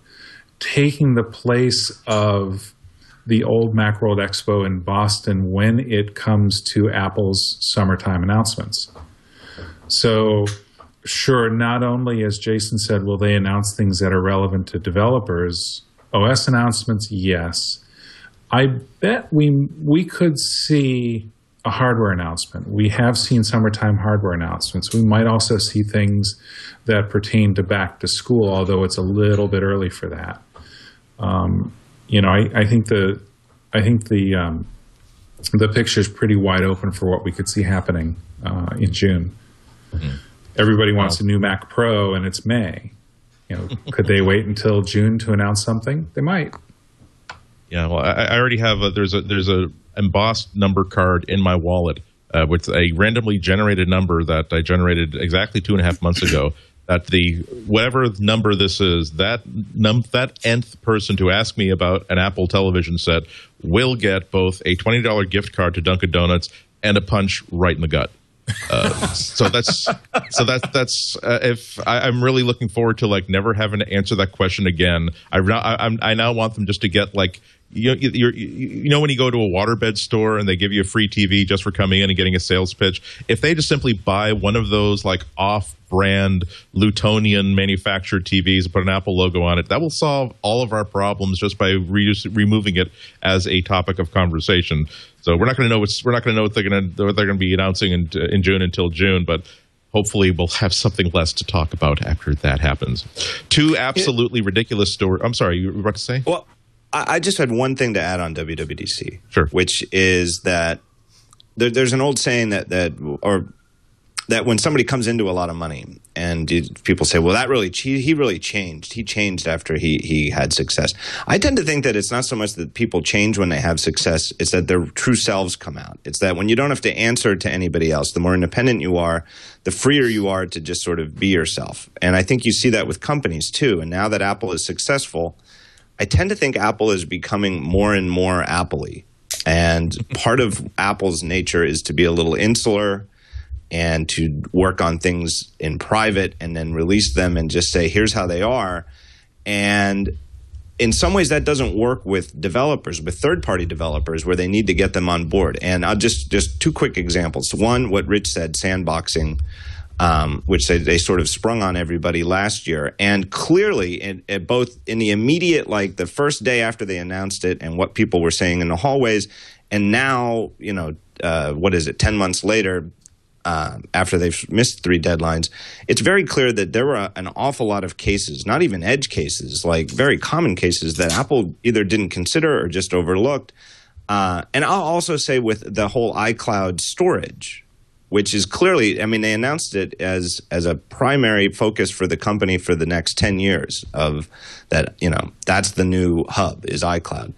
taking the place of the old Macworld Expo in Boston when it comes to Apple's summertime announcements. So, sure, not only, as Jason said, will they announce things that are relevant to developers, OS announcements, yes. I bet we could see a hardware announcement. We have seen summertime hardware announcements. We might also see things that pertain to back to school, although it's a little bit early for that. I think the picture is pretty wide open for what we could see happening in June. Mm-hmm. Everybody wants a new Mac Pro, and it's May. Could they wait until June to announce something? They might. Yeah, well, I already have there's a embossed number card in my wallet with a randomly generated number that I generated exactly 2.5 months ago that whatever number this is, that nth person to ask me about an Apple television set will get both a $20 gift card to Dunkin' Donuts and a punch right in the gut. So that's if I'm really looking forward to like never having to answer that question again. I now want them just to get like you know when you go to a waterbed store and they give you a free TV just for coming in and getting a sales pitch. If they just simply buy one of those like off-brand Lutonian manufactured TVs and put an Apple logo on it, that will solve all of our problems just by removing it as a topic of conversation. So we're not going to know what they're going to be announcing in June until June, but hopefully we'll have something less to talk about after that happens. Two absolutely ridiculous stories. I'm sorry, you were about to say? Well, I just had one thing to add on WWDC, sure, which is that there's an old saying that when somebody comes into a lot of money and people say, well, he really changed. He changed after he had success. I tend to think that it's not so much that people change when they have success. It's that their true selves come out. It's that when you don't have to answer to anybody else, the more independent you are, the freer you are to just sort of be yourself. And I think you see that with companies too. And now that Apple is successful, I tend to think Apple is becoming more and more Apple-y. And part of Apple's nature is to be a little insular and to work on things in private and then release them and just say, here's how they are. And in some ways that doesn't work with developers, with third-party developers where they need to get them on board. And I'll just two quick examples. One, what Rich said, sandboxing, which they sort of sprung on everybody last year. And clearly, both in the immediate, like the first day after they announced it and what people were saying in the hallways, and now, 10 months later, after they've missed 3 deadlines, it's very clear that there were an awful lot of cases, not even edge cases, like very common cases that Apple either didn't consider or just overlooked. And I'll also say with the whole iCloud storage, which is clearly, I mean, they announced it as a primary focus for the company for the next 10 years of that, that's the new hub is iCloud.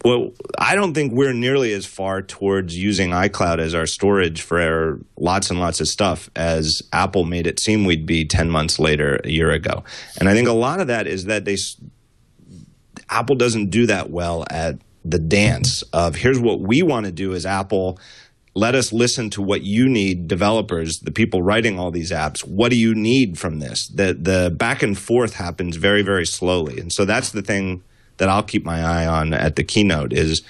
Well, I don't think we're nearly as far towards using iCloud as our storage for lots and lots of stuff as Apple made it seem we'd be 10 months later, a year ago. And I think a lot of that is that Apple doesn't do that well at the dance of here's what we want to do as Apple. Let us listen to what you need, developers, the people writing all these apps. What do you need from this? The back and forth happens very, very slowly. And so that's the thing that I'll keep my eye on at the keynote is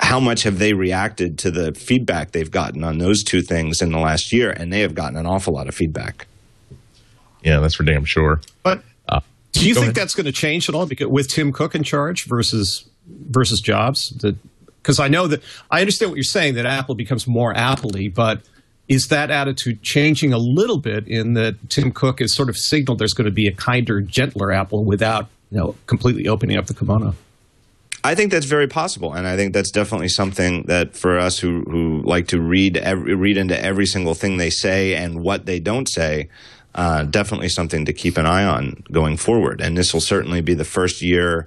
how much have they reacted to the feedback they've gotten on those two things in the last year, and they have gotten an awful lot of feedback. Yeah, that's for damn sure. But do you think ahead. that's going to change at all because with Tim Cook in charge versus Jobs? Because I know that I understand what you're saying that Apple becomes more Apple-y, but is that attitude changing a little bit in that Tim Cook has sort of signaled there's going to be a kinder, gentler Apple without completely opening up the kimono? I think that's very possible, and I think that's definitely something that for us who like to read into every single thing they say and what they don't say, definitely something to keep an eye on going forward. And this will certainly be the first year,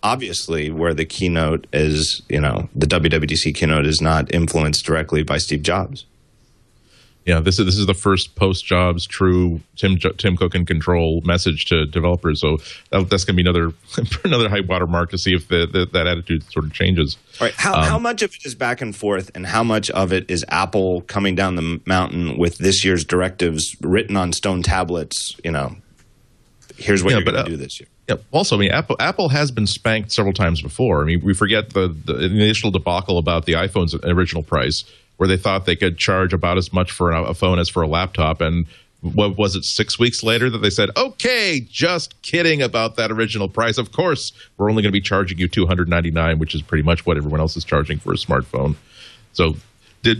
obviously, where the keynote is, the WWDC keynote is not influenced directly by Steve Jobs. Yeah, this is the first post-Jobs true Tim Cook in control message to developers. So that's going to be another high water mark to see if that attitude sort of changes. All right, how much of it is back and forth, and how much of it is Apple coming down the mountain with this year's directives written on stone tablets? Here's what you're going to do this year. Yeah. Also, I mean, Apple has been spanked several times before. I mean, we forget the initial debacle about the iPhone's original price, where they thought they could charge about as much for a phone as for a laptop. And what was it, 6 weeks later that they said, okay, just kidding about that original price. Of course, we're only going to be charging you $299, which is pretty much what everyone else is charging for a smartphone. So do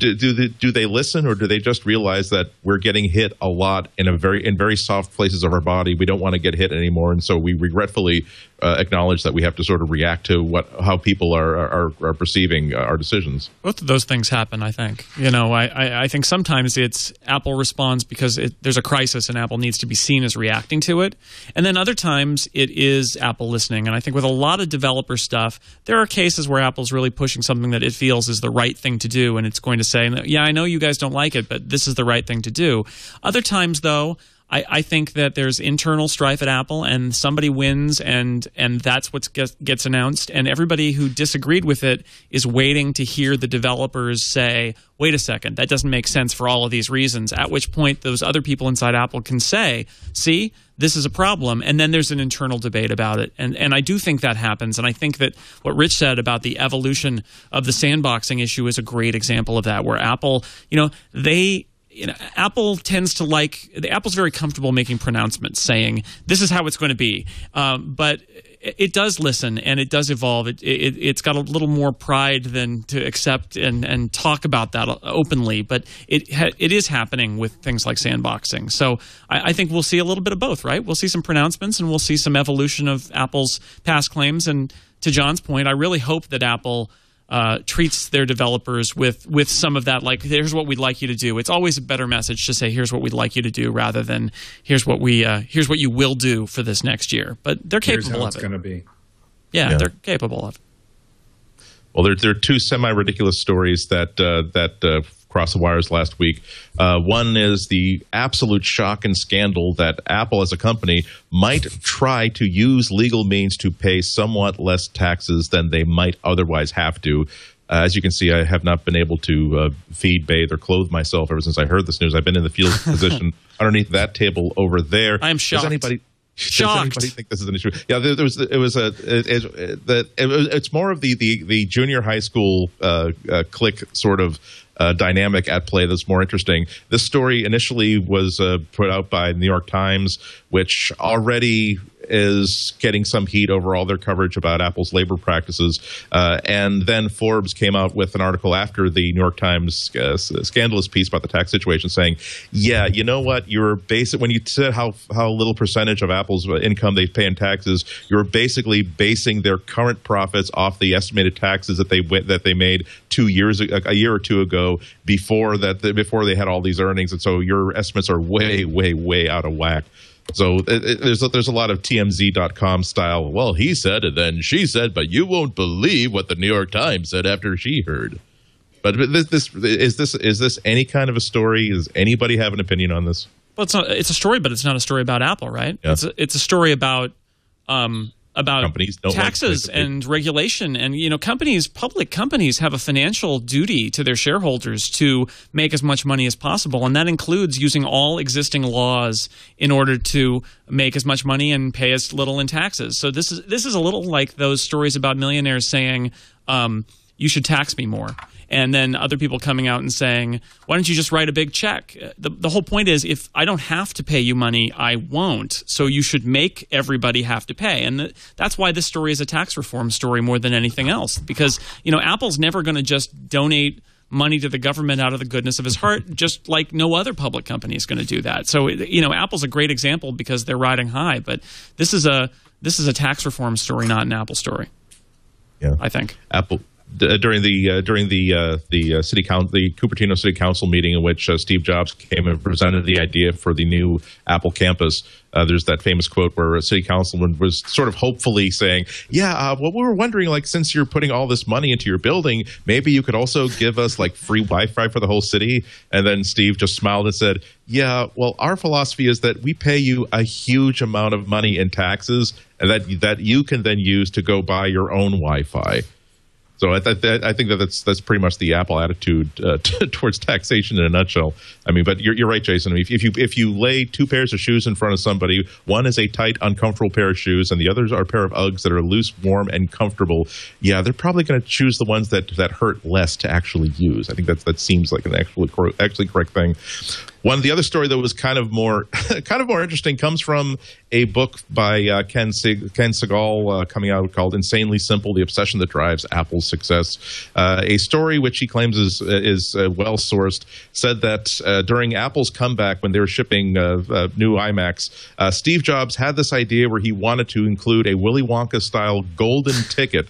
they listen, or do they just realize that we're getting hit a lot in very soft places of our body? We don't want to get hit anymore, and so we regretfully acknowledge that we have to sort of react to how people are perceiving our decisions. Both of those things happen, I think. I think sometimes it's Apple responds because there's a crisis and Apple needs to be seen as reacting to it. And then other times it is Apple listening. And I think with a lot of developer stuff, there are cases where Apple's really pushing something that it feels is the right thing to do, and it's going going to say, yeah, I know you guys don't like it, but this is the right thing to do. Other times, though, I think that there's internal strife at Apple, and somebody wins, and that's what gets announced. And everybody who disagreed with it is waiting to hear the developers say, wait a second, that doesn't make sense for all of these reasons, at which point those other people inside Apple can say, see, this is a problem, and then there's an internal debate about it. And I do think that happens, and I think that what Rich said about the evolution of the sandboxing issue is a great example of that, where Apple, Apple tends to Apple's very comfortable making pronouncements saying this is how it's going to be, but it does listen and it does evolve. It's got a little more pride than to accept and talk about that openly, but it is happening with things like sandboxing. So I think we'll see a little bit of both, right? We'll see some pronouncements and we'll see some evolution of Apple's past claims. And to John's point, I really hope that Apple treats their developers with some of that, like, here's what we'd like you to do. It's always a better message to say, here's what we'd like you to do, rather than here's what you will do for this next year. But they're capable of it. Here's how it's going to be. Yeah, they're capable of it. Well, there are two semi-ridiculous stories that crossed the wires last week. One is the absolute shock and scandal that Apple as a company might try to use legal means to pay somewhat less taxes than they might otherwise have to. As you can see, I have not been able to feed, bathe, or clothe myself ever since I heard this news. I've been in the field position underneath that table over there. I am shocked. Does anybody think this is an issue? Yeah, it's more of the junior high school clique sort of dynamic at play that's more interesting. This story initially was put out by the New York Times, which already is getting some heat over all their coverage about Apple's labor practices. And then Forbes came out with an article after the New York Times scandalous piece about the tax situation saying, yeah, you know what? When you said how little percentage of Apple's income they pay in taxes, you're basically basing their current profits off the estimated taxes that they made a year or two ago before they had all these earnings. And so your estimates are way, way, way out of whack. So there's a lot of TMZ.com style, well, he said and then she said, but you won't believe what the New York Times said after she heard. But is this any kind of a story? Does anybody have an opinion on this? Well, it's a story, but it's not a story about Apple, right? Yeah. It's a story about taxes and regulation, and public companies have a financial duty to their shareholders to make as much money as possible, and that includes using all existing laws in order to make as much money and pay as little in taxes. So this is a little like those stories about millionaires saying, you should tax me more. And then other people coming out and saying, why don't you just write a big check? The whole point is, if I don't have to pay you money, I won't. So you should make everybody have to pay. And that's why this story is a tax reform story more than anything else. Because, Apple's never going to just donate money to the government out of the goodness of his heart, just like no other public company is going to do that. So, Apple's a great example because they're riding high. But this is a tax reform story, not an Apple story. Yeah, I think Apple. During the Cupertino City Council meeting in which Steve Jobs came and presented the idea for the new Apple campus, there's that famous quote where a city councilman was sort of hopefully saying, well, we were wondering, since you're putting all this money into your building, maybe you could also give us free Wi-Fi for the whole city. And then Steve just smiled and said, yeah, well, our philosophy is that we pay you a huge amount of money in taxes and that you can then use to go buy your own Wi-Fi. So I think that's pretty much the Apple attitude towards taxation in a nutshell. I mean, but you're right, Jason. I mean, if you lay two pairs of shoes in front of somebody, one is a tight, uncomfortable pair of shoes, and the others are a pair of Uggs that are loose, warm, and comfortable. Yeah, they're probably going to choose the ones that hurt less to actually use. I think that seems like an actually correct thing. The other story that was kind of more interesting comes from a book by Ken Siegel coming out called "Insanely Simple: The Obsession That Drives Apple's Success." A story which he claims is well sourced said that during Apple's comeback when they were shipping new iMacs, Steve Jobs had this idea where he wanted to include a Willy Wonka style golden ticket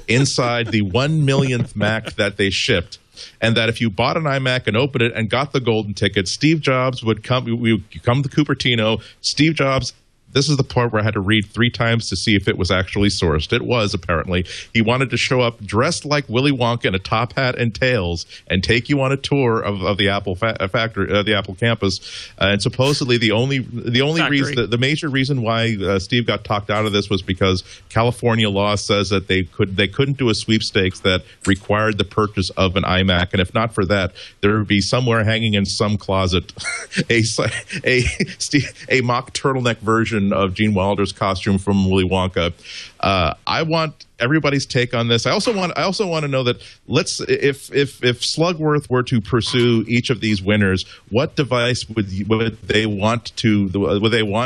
inside the 1 millionth Mac that they shipped. And that if you bought an iMac and opened it and got the golden ticket, Steve Jobs would come to Cupertino. Steve Jobs, this is the part where I had to read 3 times to see if it was actually sourced. It was, apparently. He wanted to show up dressed like Willy Wonka in a top hat and tails and take you on a tour of the Apple factory, the Apple campus. And supposedly the only reason, the major reason why Steve got talked out of this was because California law says that they couldn't do a sweepstakes that required the purchase of an iMac, and if not for that, there would be somewhere hanging in some closet a mock turtleneck version of Gene Wilder's costume from Willy Wonka. I want everybody's take on this. I also want to know that if Slugworth were to pursue each of these winners, what device would they want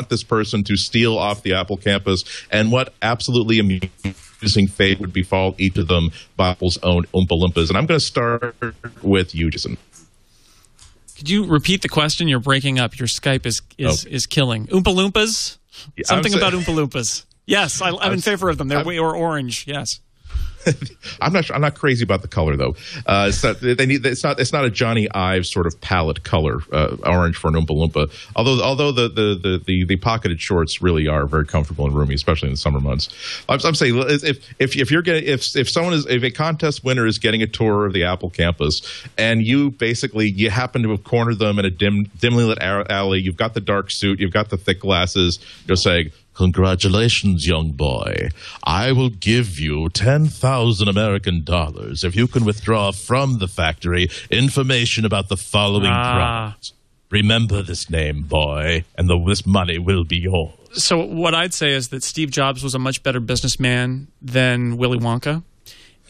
this person to steal off the Apple campus, and what absolutely amusing fate would befall each of them by Apple's own Oompa Loompas? And I'm going to start with you, Jason. Could you repeat the question? You're breaking up. Your Skype is killing. Oompa Loompas? Something about Oompa Loompas. Yes, I'm in favor of them. They're orange. Yes. I'm not crazy about the color though. It's not a Johnny Ives sort of palette color, orange for an Oompa Loompa. Although the pocketed shorts really are very comfortable and roomy, especially in the summer months. I'm saying if a contest winner is getting a tour of the Apple campus and you happen to have cornered them in a dimly lit alley, you've got the dark suit, you've got the thick glasses, you're saying, "Congratulations, young boy. I will give you 10,000 American dollars if you can withdraw from the factory information about the following product. Remember this name, boy, and this money will be yours." So what I'd say is that Steve Jobs was a much better businessman than Willy Wonka.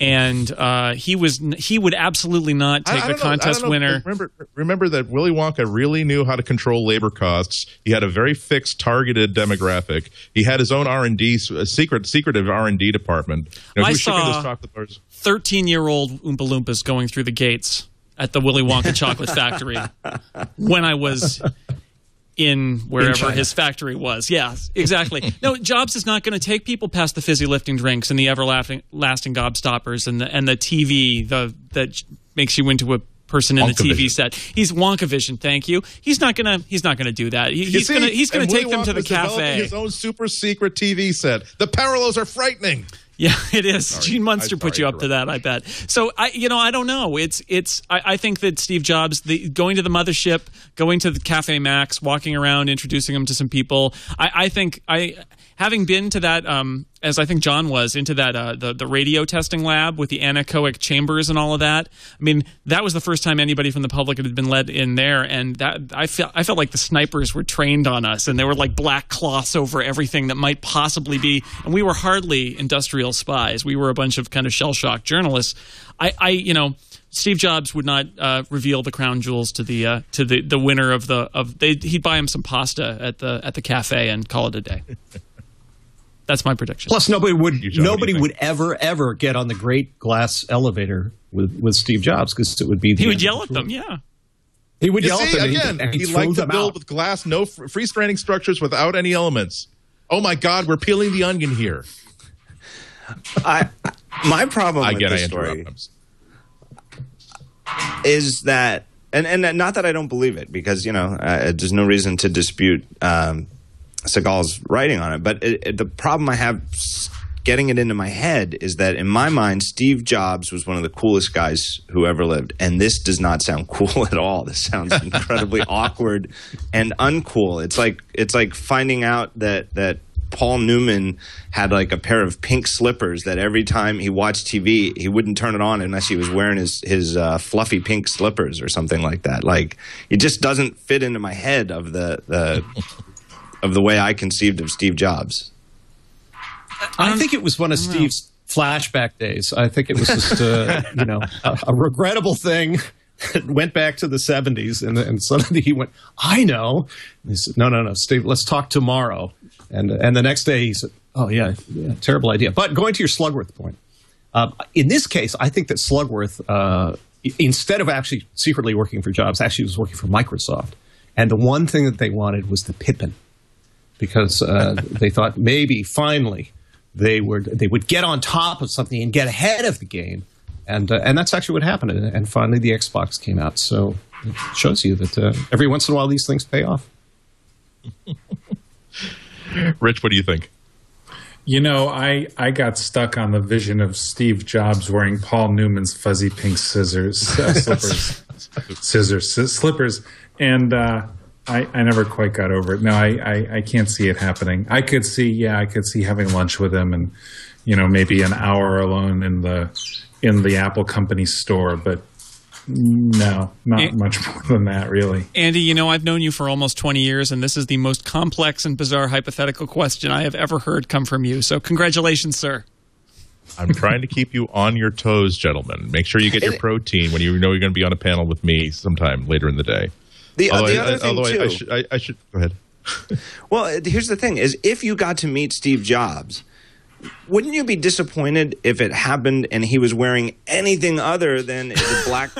And he would absolutely not take the contest winner. Remember that Willy Wonka really knew how to control labor costs. He had a very fixed, targeted demographic. He had his own R&D, secretive R&D department. I saw 13-year-old Oompa Loompas going through the gates at the Willy Wonka chocolate factory when I was in wherever his factory was. Yeah, exactly. No, Jobs is not going to take people past the fizzy lifting drinks and the everlasting gobstoppers and the TV that makes you into a person in a TV set. He's Wonka Vision, thank you. He's not gonna do that. He's gonna take them to the cafe. His own super secret TV set. The parallels are frightening. Yeah, it is. Sorry. Gene Munster put you up to that, I bet. So I don't know. I think that Steve Jobs, going to the mothership, going to the Cafe Max, walking around, introducing him to some people. Having been to that, as I think John was, into that the radio testing lab with the anechoic chambers and all of that. I mean, that was the first time anybody from the public had been let in there, and that I felt like the snipers were trained on us, and there were like black cloths over everything that might possibly be, and we were hardly industrial spies. We were a bunch of kind of shell-shocked journalists. Steve Jobs would not reveal the crown jewels to the winner he'd buy him some pasta at the cafe and call it a day. That's my prediction. Plus, nobody would ever get on the great glass elevator with Steve Jobs, because it would be he would yell at them. Yeah, he would yell at them again. He liked to build with glass, no freestanding structures without any elements. Oh my God, we're peeling the onion here. My problem with this story is that, and not that I don't believe it, because there's no reason to dispute Siegel's writing on it, but the problem I have getting it into my head is that in my mind, Steve Jobs was one of the coolest guys who ever lived, and this does not sound cool at all. This sounds incredibly awkward and uncool. It's like finding out that Paul Newman had like a pair of pink slippers that every time he watched TV, he wouldn't turn it on unless he was wearing his fluffy pink slippers or something like that. Like, it just doesn't fit into my head of the way I conceived of Steve Jobs. I think it was one of Steve's flashback days. I think it was just a regrettable thing. It went back to the 70s, and suddenly he went, "I know." And he said, "No, Steve, let's talk tomorrow." And the next day he said, "Oh yeah, terrible idea." But going to your Slugworth point, in this case, I think that Slugworth, instead of actually secretly working for Jobs, actually was working for Microsoft. And the one thing that they wanted was the Pippin, because they thought maybe finally they would get on top of something and get ahead of the game, and that's actually what happened. And finally, the Xbox came out. So it shows you that every once in a while these things pay off. Rich, what do you think? You know, I got stuck on the vision of Steve Jobs wearing Paul Newman's fuzzy pink slippers, slippers, and I never quite got over it. No, I can't see it happening. I could see having lunch with him and, you know, maybe an hour alone in the Apple company store, but no, not much more than that, really. Andy, you know, I've known you for almost 20 years, and this is the most complex and bizarre hypothetical question I have ever heard come from you. So congratulations, sir. I'm trying to keep you on your toes, gentlemen. Make sure you get your protein when you know you're going to be on a panel with me sometime later in the day. The other thing, too. I should go ahead. Well, here's the thing, is if you got to meet Steve Jobs, wouldn't you be disappointed if it happened and he was wearing anything other than the black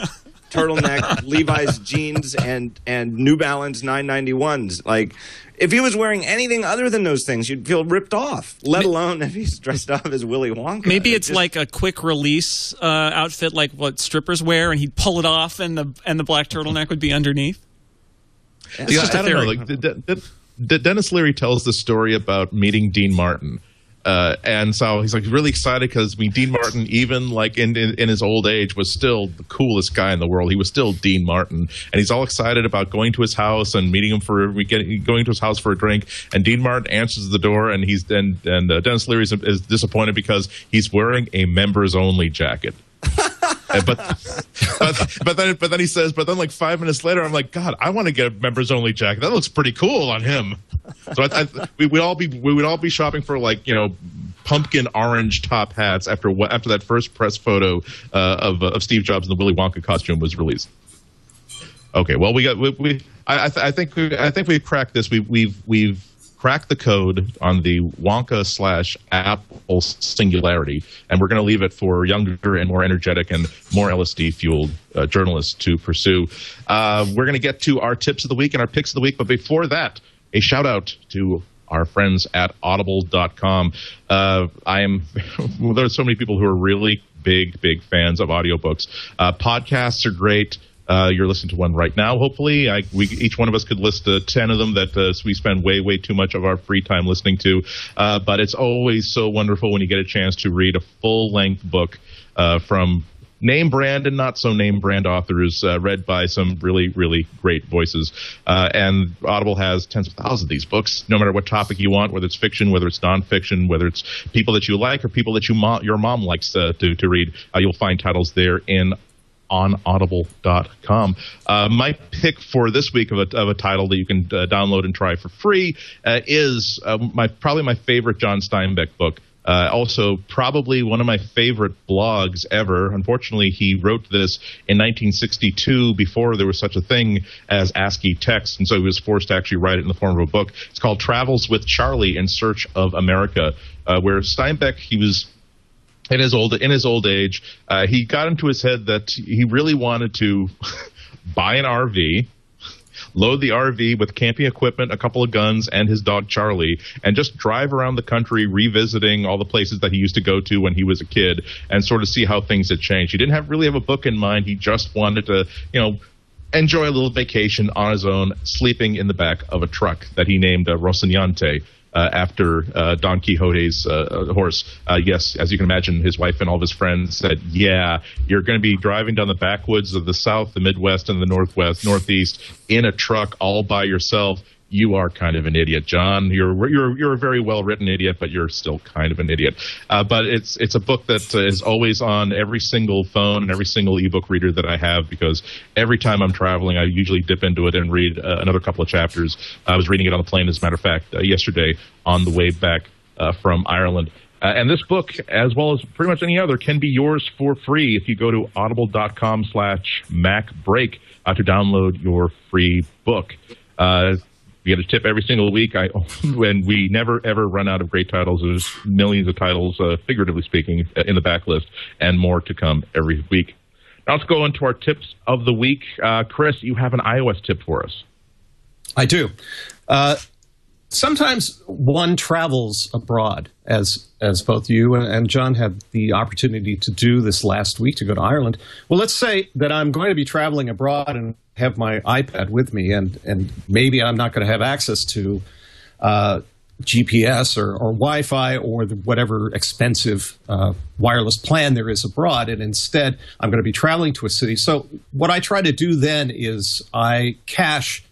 turtleneck, Levi's jeans, and New Balance 991s? Like, if he was wearing anything other than those things, you'd feel ripped off, let alone if he's dressed up as Willy Wonka. Maybe it's like a quick release outfit like what strippers wear, and he'd pull it off and the black turtleneck would be underneath. Yeah, I don't know. Like, Dennis Leary tells the story about meeting Dean Martin. And so he's like really excited because Dean Martin, even like in his old age, was still the coolest guy in the world. He was still Dean Martin, and he's all excited about going to his house and meeting him going to his house for a drink. And Dean Martin answers the door, and Dennis Leary is disappointed because he's wearing a members only jacket. but then he says, but then like 5 minutes later, I'm like, God, I want to get a members only jacket. That looks pretty cool on him. So we would all be shopping for, like, you know, pumpkin orange top hats after that first press photo of Steve Jobs in the Willy Wonka costume was released. Okay, well I think we've cracked this. We've cracked the code on the Wonka/Apple singularity, and we're going to leave it for younger and more energetic and more LSD-fueled journalists to pursue. We're going to get to our tips of the week and our picks of the week, but before that, a shout-out to our friends at Audible.com. There's so many people who are really big fans of audiobooks. Podcasts are great. You're listening to one right now, hopefully. Each one of us could list 10 of them that we spend way too much of our free time listening to. But it's always so wonderful when you get a chance to read a full-length book from name brand and not so name brand authors, read by some really great voices. And Audible has tens of thousands of these books, no matter what topic you want, whether it's fiction, whether it's nonfiction, whether it's people that you like or people that your mom likes to read. You'll find titles there on audible.com. My pick for this week of a title that you can download and try for free is probably my favorite John Steinbeck book. Also, probably one of my favorite blogs ever. Unfortunately, he wrote this in 1962 before there was such a thing as ASCII text, and so he was forced to actually write it in the form of a book. It's called Travels with Charlie in Search of America, where Steinbeck, he was in his old age, he got into his head that he really wanted to buy an RV, load the RV with camping equipment, a couple of guns, and his dog Charlie, and just drive around the country revisiting all the places that he used to go to when he was a kid and sort of see how things had changed. He didn't really have a book in mind. He just wanted to, enjoy a little vacation on his own, sleeping in the back of a truck that he named Rocinante. After Don Quixote's horse. Yes, as you can imagine, his wife and all of his friends said, yeah, you're going to be driving down the backwoods of the South, the Midwest, and the Northeast in a truck all by yourself. You are kind of an idiot, John. You're a very well-written idiot, but you're still kind of an idiot. But it's a book that is always on every single phone and every single ebook reader that I have, because every time I'm traveling, I usually dip into it and read another couple of chapters. I was reading it on the plane, as a matter of fact, yesterday on the way back from Ireland. And this book, as well as pretty much any other, can be yours for free if you go to audible.com/MacBreak to download your free book. We get a tip every single week, and we never, ever run out of great titles. There's millions of titles, figuratively speaking, in the backlist, and more to come every week. Now let's go into our tips of the week. Chris, you have an iOS tip for us. I do. Sometimes one travels abroad, as both you and John had the opportunity to do this last week, to go to Ireland. Well, let's say that I'm going to be traveling abroad and have my iPad with me, and maybe I'm not going to have access to GPS or Wi-Fi or whatever expensive wireless plan there is abroad, and instead I'm going to be traveling to a city. So what I try to do then is I cache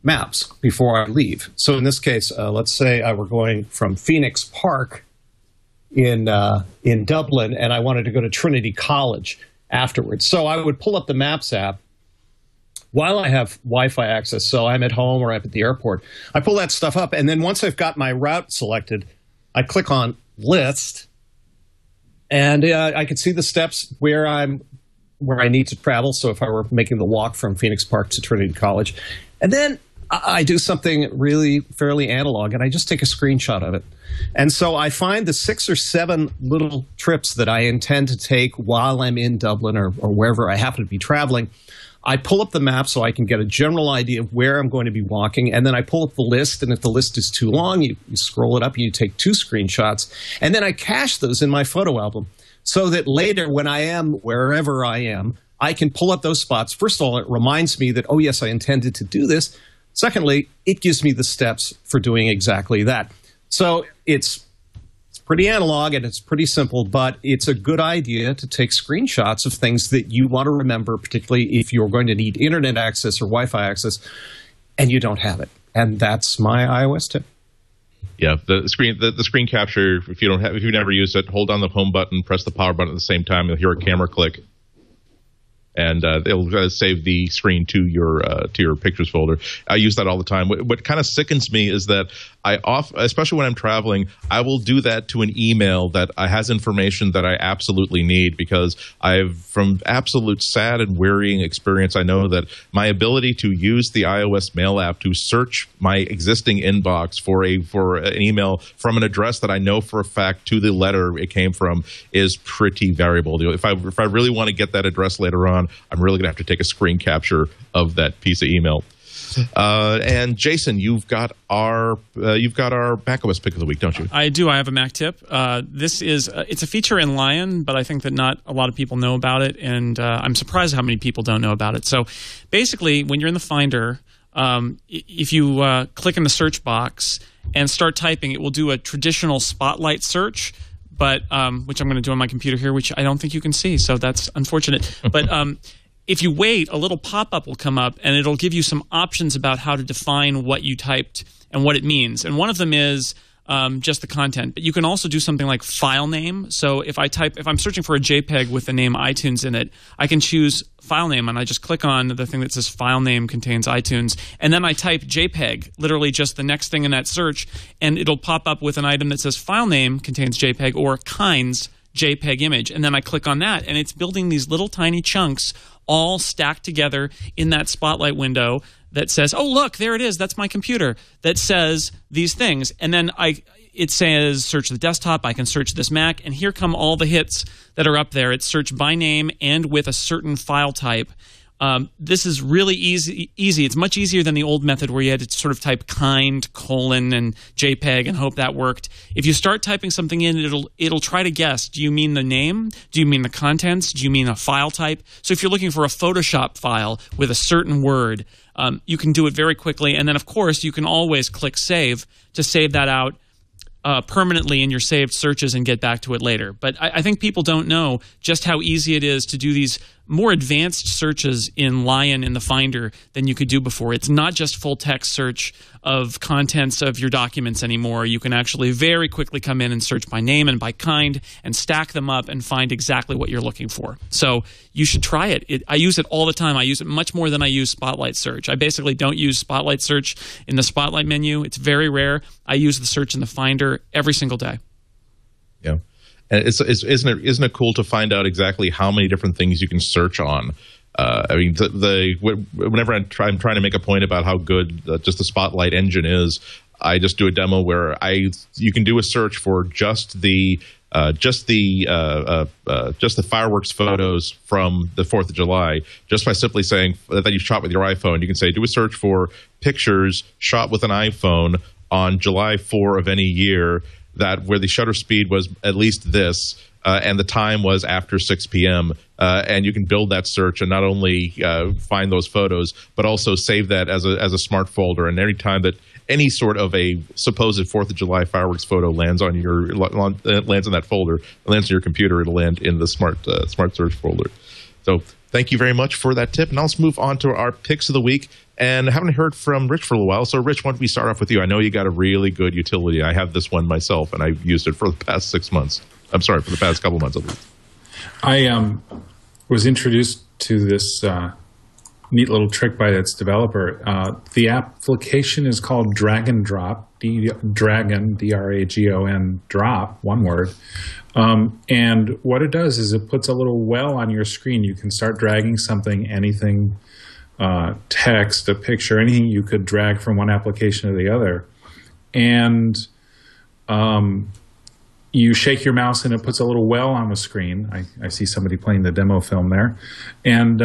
maps before I leave. So in this case, let's say I were going from Phoenix Park in Dublin, and I wanted to go to Trinity College afterwards. So I would pull up the Maps app while I have Wi-Fi access, so I'm at home or I'm at the airport. I pull that stuff up, and then once I've got my route selected, I click on List, and I can see the steps where I need to travel. So if I were making the walk from Phoenix Park to Trinity College, and then I do something really fairly analog, and I just take a screenshot of it. And so I find the 6 or 7 little trips that I intend to take while I'm in Dublin or wherever I happen to be traveling. I pull up the map so I can get a general idea of where I'm going to be walking, and then I pull up the list, and if the list is too long, you scroll it up and you take 2 screenshots, and then I cache those in my photo album so that later when I am wherever I am, I can pull up those spots. First of all, it reminds me that, oh yes, I intended to do this. Secondly, it gives me the steps for doing exactly that. So it's pretty analog and it's pretty simple, but it's a good idea to take screenshots of things that you want to remember, particularly if you're going to need internet access or Wi-Fi access and you don't have it. And that's my iOS tip. Yeah, the screen capture, if you've never used it, hold down the home button, press the power button at the same time, you'll hear a camera click. And it'll save the screen to your pictures folder. I use that all the time. What kind of sickens me is that especially when I'm traveling, I will do that to an email that has information that I absolutely need, because from absolute sad and wearying experience, I know that my ability to use the iOS Mail app to search my existing inbox for an email from an address that I know for a fact to the letter it came from is pretty variable. If I really want to get that address later on, I'm really going to have to take a screen capture of that piece of email. And Jason, you've got our macOS pick of the week, don't you? I do. I have a Mac tip. This is it's a feature in Lion, but I think that not a lot of people know about it, and I'm surprised how many people don't know about it. So basically, when you're in the Finder, if you click in the search box and start typing, it will do a traditional spotlight search, but which I'm going to do on my computer here, which I don't think you can see, so that's unfortunate. But if you wait, a little pop-up will come up, and it'll give you some options about how to define what you typed and what it means. And one of them is just the content. But you can also do something like file name. So if I'm searching for a JPEG with the name iTunes in it, I can choose file name, and I just click on the thing that says file name contains iTunes, and then I type JPEG, literally just the next thing in that search, and it'll pop up with an item that says file name contains JPEG or kinds JPEG image, and then I click on that, and it's building these little tiny chunks all stacked together in that spotlight window that says, oh, look, there it is, that's my computer, that says these things. And then it says search the desktop, I can search this Mac, and here come all the hits that are up there. It's searched by name and with a certain file type. This is really easy. It's much easier than the old method where you had to sort of type kind, colon, and JPEG and hope that worked. If you start typing something in, it'll try to guess. Do you mean the name? Do you mean the contents? Do you mean a file type? So if you're looking for a Photoshop file with a certain word, you can do it very quickly. And then, of course, you can always click Save to save that out permanently in your saved searches and get back to it later. But I think people don't know just how easy it is to do these more advanced searches in Lion in the Finder than you could do before. It's not just full text search of contents of your documents anymore. You can actually very quickly come in and search by name and by kind and stack them up and find exactly what you're looking for. So you should try it. I use it all the time. I use it much more than I use Spotlight Search. I basically don't use Spotlight Search in the Spotlight menu. It's very rare. I use the search in the Finder every single day. Yeah. And isn't it cool to find out exactly how many different things you can search on? I mean, whenever I'm trying to make a point about how good just the Spotlight engine is, I just do a demo where you can do a search for just the fireworks photos from the 4th of July, just by simply saying that you shot with your iPhone. You can say, do a search for pictures shot with an iPhone on July 4 of any year, where the shutter speed was at least this, and the time was after 6 p.m. And you can build that search and not only find those photos, but also save that as a smart folder. And any sort of a supposed 4th of July fireworks photo lands on lands in that folder, lands on your computer, it'll land in the smart search folder. So thank you very much for that tip. And now let's move on to our picks of the week. And I haven't heard from Rich for a while. So, Rich, why don't we start off with you? I know you got a really good utility. I have this one myself, and I've used it for the past 6 months. I'm sorry, for the past couple months at least. I was introduced to this neat little trick by its developer. The application is called Drag and Drop, Dragon, D-R-A-G-O-N, drop, one word. And what it does is it puts a little well on your screen. You can start dragging something, anything, text, a picture, anything you could drag from one application to the other. And you shake your mouse and it puts a little well on the screen. I see somebody playing the demo film there. And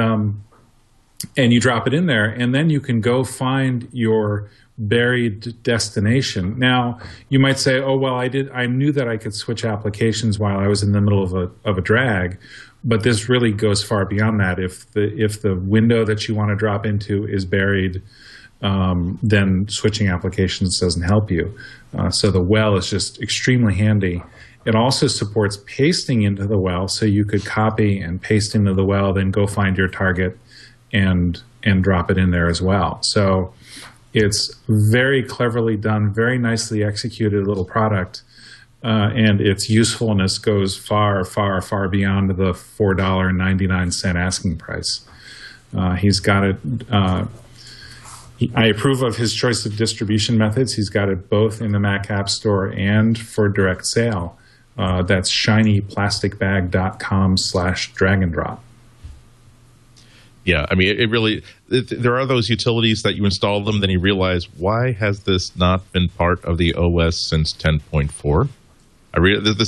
you drop it in there, and then you can go find your buried destination. Now, you might say, oh, well, I knew that I could switch applications while I was in the middle of a drag, but this really goes far beyond that. If the window that you want to drop into is buried, then switching applications doesn't help you. So the well is just extremely handy. It also supports pasting into the well, so you could copy and paste into the well, then go find your target and drop it in there as well. So it's very cleverly done, very nicely executed little product, and its usefulness goes far, far, far beyond the $4.99 asking price. He's got it. I approve of his choice of distribution methods. He's got it both in the Mac App Store and for direct sale. That's shinyplasticbag.com/drag-and-drop. Yeah, I mean, it really, there are those utilities that you install them, then you realize, why has this not been part of the OS since 10.4?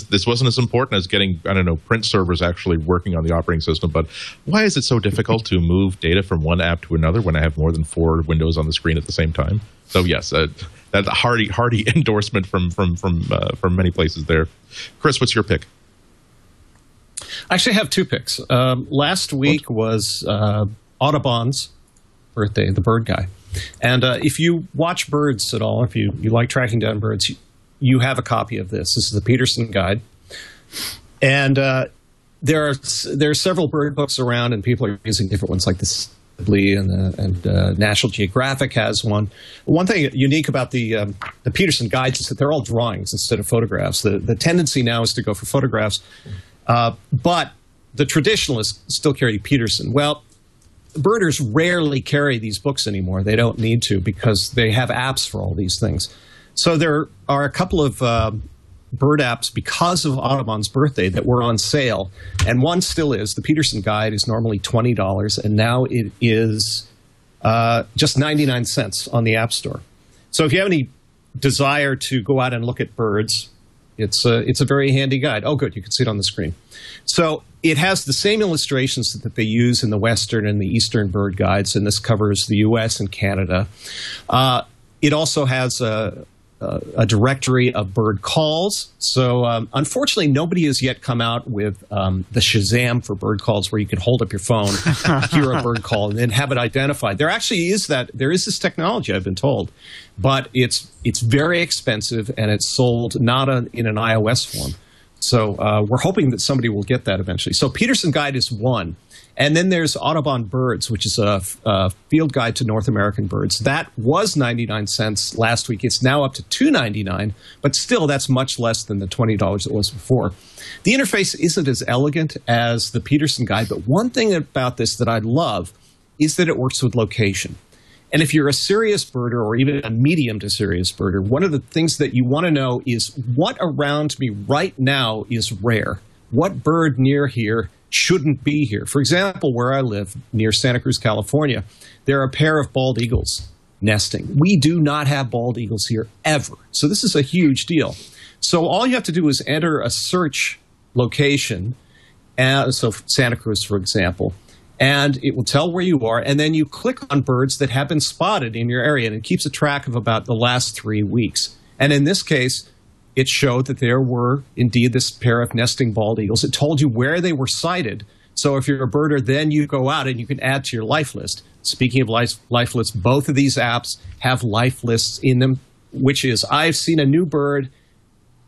This wasn't as important as getting, I don't know, print servers actually working on the operating system, but why is it so difficult to move data from one app to another when I have more than 4 windows on the screen at the same time? So yes, that's a hearty endorsement from many places there. Chris, what's your pick? I actually have 2 picks. Last week was Audubon's birthday, the bird guy. And if you watch birds at all, if you like tracking down birds, you have a copy of this. This is the Peterson Guide. And there are several bird books around, and people are using different ones like this. And National Geographic has one. One thing unique about the Peterson Guides is that they're all drawings instead of photographs. The tendency now is to go for photographs. But the traditionalists still carry Peterson. Well, birders rarely carry these books anymore. They don't need to because they have apps for all these things. So there are a couple of bird apps because of Audubon's birthday that were on sale. And one still is. The Peterson Guide is normally $20, and now it is just 99 cents on the App Store. So if you have any desire to go out and look at birds, it's a very handy guide. Oh, good. You can see it on the screen. So it has the same illustrations that they use in the Western and the Eastern bird guides, and this covers the U.S. and Canada. It also has a directory of bird calls. So unfortunately, nobody has yet come out with the Shazam for bird calls, where you can hold up your phone, hear a bird call, and then have it identified. There actually is there is this technology, I've been told, but it's very expensive, and it's sold not in an iOS form. So we're hoping that somebody will get that eventually. So Peterson Guide is one. And then there's Audubon Birds, which is a field guide to North American birds. That was 99 cents last week. It's now up to $2.99, but still that's much less than the $20 it was before. The interface isn't as elegant as the Peterson Guide, but one thing about this that I love is that it works with location. And if you're a serious birder or even a medium to serious birder, one of the things that you want to know is what around me right now is rare. What bird near here shouldn't be here? For example, where I live near Santa Cruz, California, there are a pair of bald eagles nesting. We do not have bald eagles here ever. So this is a huge deal. So all you have to do is enter a search location, so Santa Cruz, for example, and it will tell where you are, and then you click on birds that have been spotted in your area, and it keeps a track of about the last 3 weeks. And in this case, it showed that there were indeed this pair of nesting bald eagles. It told you where they were sighted. So if you're a birder, then you go out and you can add to your life list. speaking of life lists, both of these apps have life lists in them, which is I've seen a new bird,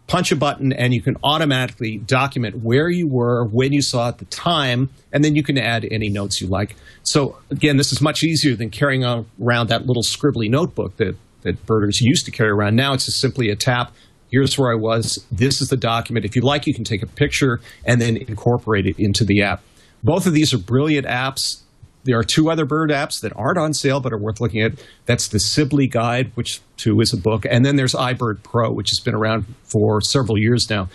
punch a button, and you can automatically document where you were, when you saw it, the time, and then you can add any notes you like. So, again, this is much easier than carrying around that little scribbly notebook that birders used to carry around. Now it's just simply a tap. Here's where I was. This is the document. If you like, you can take a picture and then incorporate it into the app. Both of these are brilliant apps. There are two other bird apps that aren't on sale but are worth looking at. That's the Sibley Guide, which too is a book. And then there's iBird Pro, which has been around for several years now.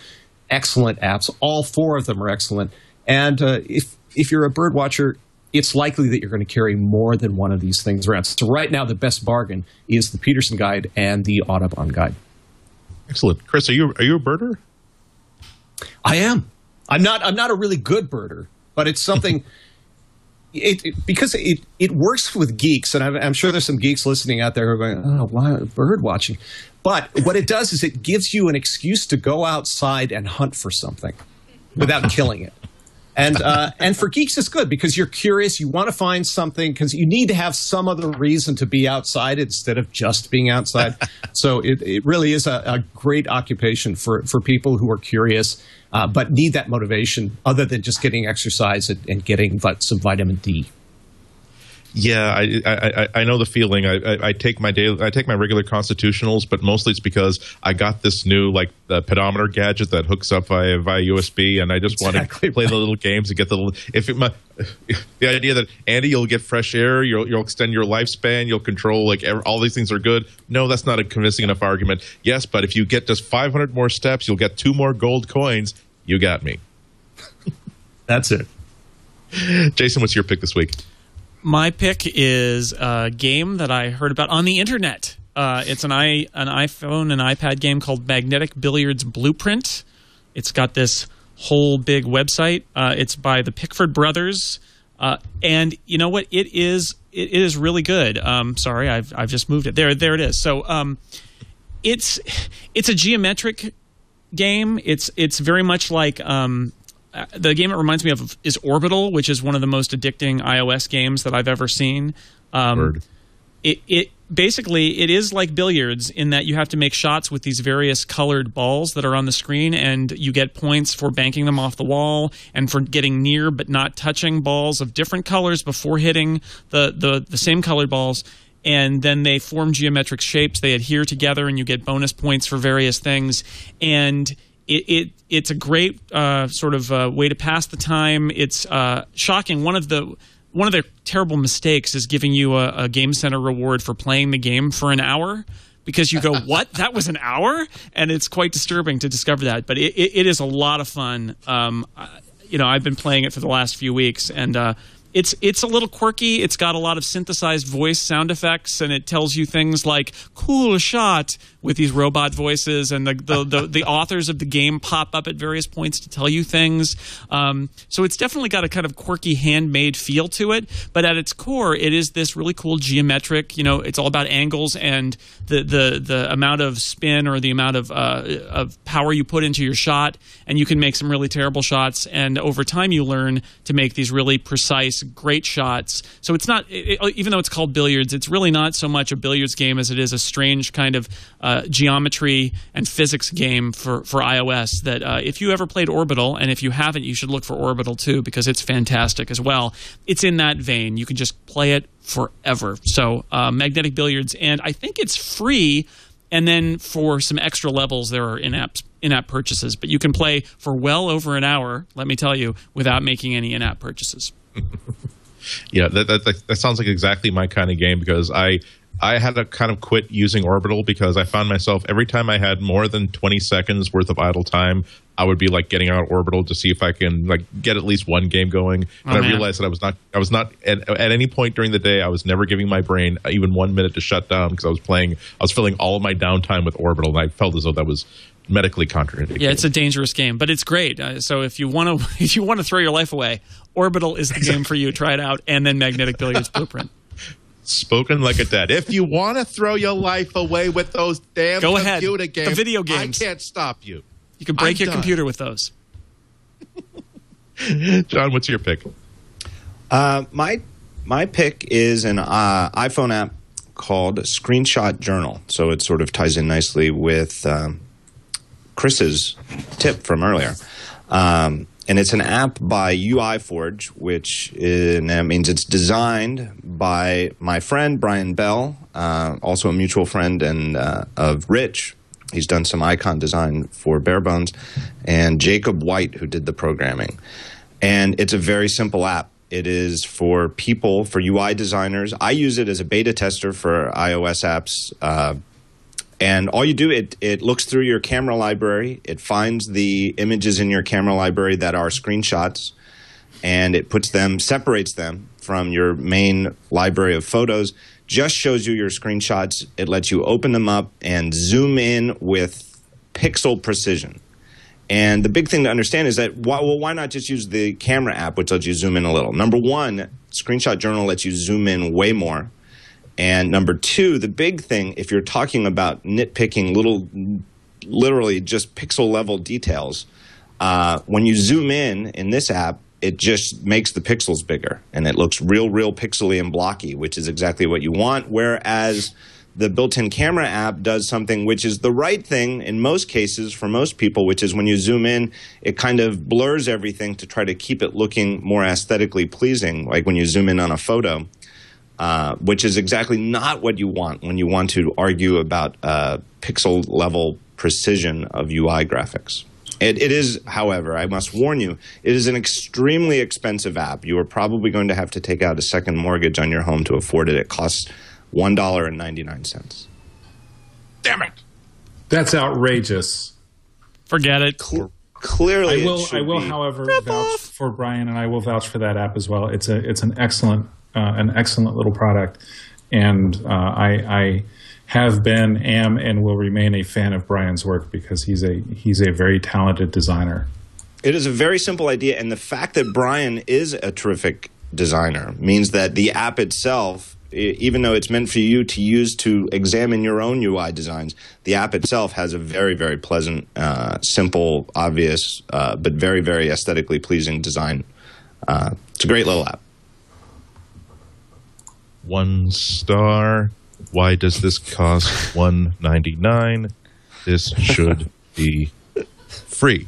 Excellent apps. All four of them are excellent. And if you're a bird watcher, it's likely that you're going to carry more than one of these things around. So right now, the best bargain is the Peterson Guide and the Audubon Guide. Excellent. Chris, are you a birder? I am. I'm not a really good birder, but it's something... because it works with geeks, and I'm sure there's some geeks listening out there who are going, oh, why bird watching? But what it does is it gives you an excuse to go outside and hunt for something without killing it. And for geeks, it's good because you're curious. You want to find something because you need to have some other reason to be outside instead of just being outside. So it really is a great occupation for people who are curious but need that motivation other than just getting exercise and getting some vitamin D. Yeah, I know the feeling. I take my regular constitutionals, but mostly it's because I got this new the pedometer gadget that hooks up via USB, and I just want to play the little games and get the idea that Andy, you'll get fresh air, you'll extend your lifespan, you'll control all these things are good. No, that's not a convincing enough argument. Yes, but if you get just 500 more steps, you'll get 2 more gold coins. You got me. That's it. Jason, what's your pick this week? My pick is a game that I heard about on the internet. It's an iPhone and iPad game called Magnetic Billiards Blueprint. It's got this whole big website. It's by the Pickford brothers, and you know what? It is really good. Sorry, I've just moved it. There it is. So it's a geometric game. It's very much like. The game it reminds me of is Orbital, which is one of the most addicting iOS games that I've ever seen. It basically is like billiards in that you have to make shots with these various colored balls that are on the screen, and you get points for banking them off the wall and for getting near but not touching balls of different colors before hitting the same colored balls. And then they form geometric shapes. They adhere together, and you get bonus points for various things. And it's a great sort of way to pass the time. It's shocking. One of their terrible mistakes is giving you a Game Center reward for playing the game for an hour, because you go, what? That was an hour? And it's quite disturbing to discover that. But it is a lot of fun. I've been playing it for the last few weeks, and it's a little quirky. It's got a lot of synthesized voice sound effects, and it tells you things like "cool shot" with these robot voices, and the authors of the game pop up at various points to tell you things. So it's definitely got a kind of quirky, handmade feel to it. But at its core, it is this really cool geometric. It's all about angles and the amount of spin or the amount of power you put into your shot, and you can make some really terrible shots. And over time, you learn to make these really precise, great shots. So it's not, even though it's called billiards, it's really not so much a billiards game as it is a strange kind of geometry and physics game for iOS that if you ever played Orbital, and if you haven't, you should look for Orbital too, because it's fantastic as well. It's in that vein. You can just play it forever. So Magnetic Billiards, and I think it's free, and then for some extra levels there are in-app purchases, but you can play for well over an hour, let me tell you, without making any in-app purchases. Yeah, that sounds like exactly my kind of game, because I had to kind of quit using Orbital because I found myself every time I had more than 20 seconds worth of idle time, I would be getting out Orbital to see if I can get at least one game going. And I realized that I was not at any point during the day, I was never giving my brain even 1 minute to shut down, because I was filling all of my downtime with Orbital, and I felt as though that was medically contraindicated. Yeah, it's a dangerous game, but it's great. So if you want to throw your life away, Orbital is the game for you. Try it out, and then Magnetic Billiards Blueprint. Spoken like a dad. If you want to throw your life away with those damn computer games, the video games, I can't stop you. You can break your computer with those. John, what's your pick? My My pick is an iPhone app called Screenshot Journal. So it sort of ties in nicely with Chris's tip from earlier. And it's an app by UiForge, which means it's designed by my friend, Brian Bell, also a mutual friend and of Rich. He's done some icon design for Barebones, and Jacob White, who did the programming. And it's a very simple app. It is for people, for UI designers. I use it as a beta tester for iOS apps. And all you do, it looks through your camera library. It finds the images in your camera library that are screenshots, and it separates them from your main library of photos, just shows you your screenshots. It lets you open them up and zoom in with pixel precision. And the big thing to understand is that, why not just use the camera app, which lets you zoom in a little? Number one, Screenshot Journal lets you zoom in way more. And number two, the big thing, if you're talking about nitpicking literally just pixel level details, when you zoom in this app, it just makes the pixels bigger. And it looks real pixely and blocky, which is exactly what you want. Whereas the built-in camera app does something which is the right thing in most cases for most people, which is when you zoom in, it kind of blurs everything to try to keep it looking more aesthetically pleasing, like when you zoom in on a photo, which is exactly not what you want when you want to argue about pixel-level precision of UI graphics. It is, however, I must warn you, it is an extremely expensive app. You are probably going to have to take out a second mortgage on your home to afford it. It costs $1.99. Damn it! That's outrageous. Forget it. Clearly, I will, however, vouch for Brian, and I will vouch for that app as well. It's an excellent little product, and I have been, am, and will remain a fan of Brian's work because he's a very talented designer. It is a very simple idea, and the fact that Brian is a terrific designer means that the app itself, even though it's meant for you to use to examine your own UI designs, the app itself has a very, very pleasant, simple, obvious, but very, very aesthetically pleasing design. It's a great little app. 1 star. Why does this cost $1.99? This should be free.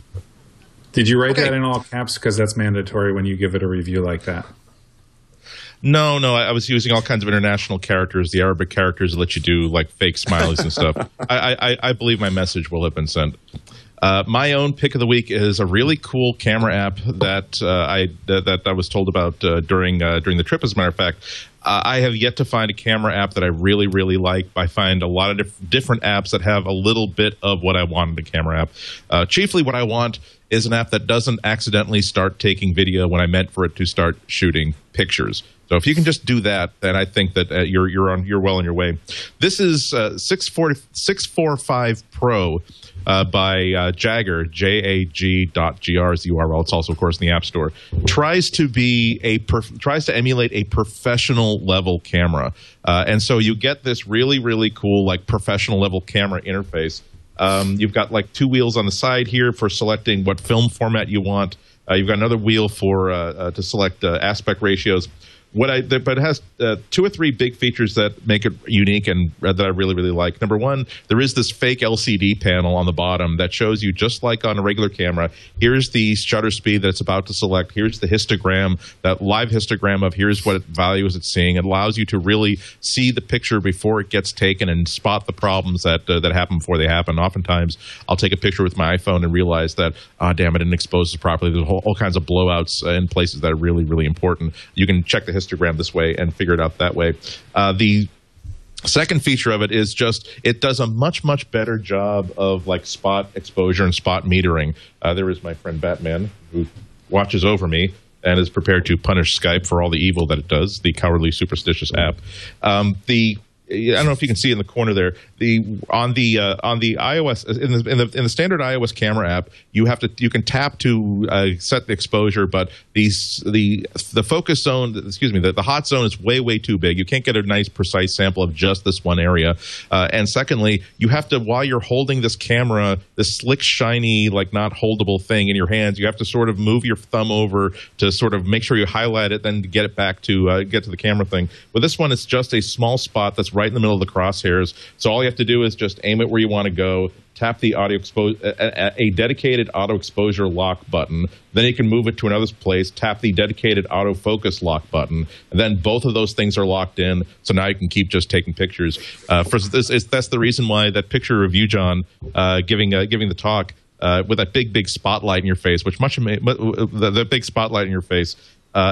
Did you write that in all caps? Because that's mandatory when you give it a review like that. No, I was using all kinds of international characters, the Arabic characters that let you do like fake smileys and stuff. I believe my message will have been sent. My own pick of the week is a really cool camera app that I was told about during the trip. As a matter of fact, I have yet to find a camera app that I really, really like. I find a lot of different apps that have a little bit of what I want in a camera app. Chiefly what I want is an app that doesn't accidentally start taking video when I meant for it to start shooting pictures. So if you can just do that, then I think that you're well on your way. This is 645 Pro by Jagger, JAG.gr is the URL. It's also, of course, in the App Store. Tries to emulate a professional level camera, and so you get this really, really cool like professional level camera interface. You've got like 2 wheels on the side here for selecting what film format you want. You've got another wheel for to select aspect ratios. But it has 2 or 3 big features that make it unique and that I really, really like. Number one, there is this fake LCD panel on the bottom that shows you, just like on a regular camera, here's the shutter speed that it's about to select, here's the histogram, that live histogram of here's what value is it's seeing. It allows you to really see the picture before it gets taken and spot the problems that happen before they happen. Oftentimes, I'll take a picture with my iPhone and realize that, damn, I didn't expose it properly. There's all kinds of blowouts in places that are really, really important. You can check the histogram this way and figure it out that way. The second feature of it is just it does a much, much better job of like spot exposure and spot metering. There is my friend Batman, who watches over me and is prepared to punish Skype for all the evil that it does, the cowardly, superstitious app. I don't know if you can see in the corner there. On the iOS in the standard iOS camera app, you can tap to set the exposure, but the focus zone, the hot zone is way too big. You can't get a nice precise sample of just this one area. And secondly, you have to, while you're holding this camera, this slick, shiny, like not holdable thing in your hands, you have to sort of move your thumb over to sort of make sure you highlight it, then get it back to get to the camera thing. With this one, it's just a small spot that's right in the middle of the crosshairs. So all you have to do is just aim it where you want to go, tap the a dedicated auto exposure lock button. Then you can move it to another place, tap the dedicated autofocus lock button, and then both of those things are locked in. So now you can keep just taking pictures. That's the reason why that picture of you, John, giving the talk with that big spotlight in your face, the big spotlight in your face.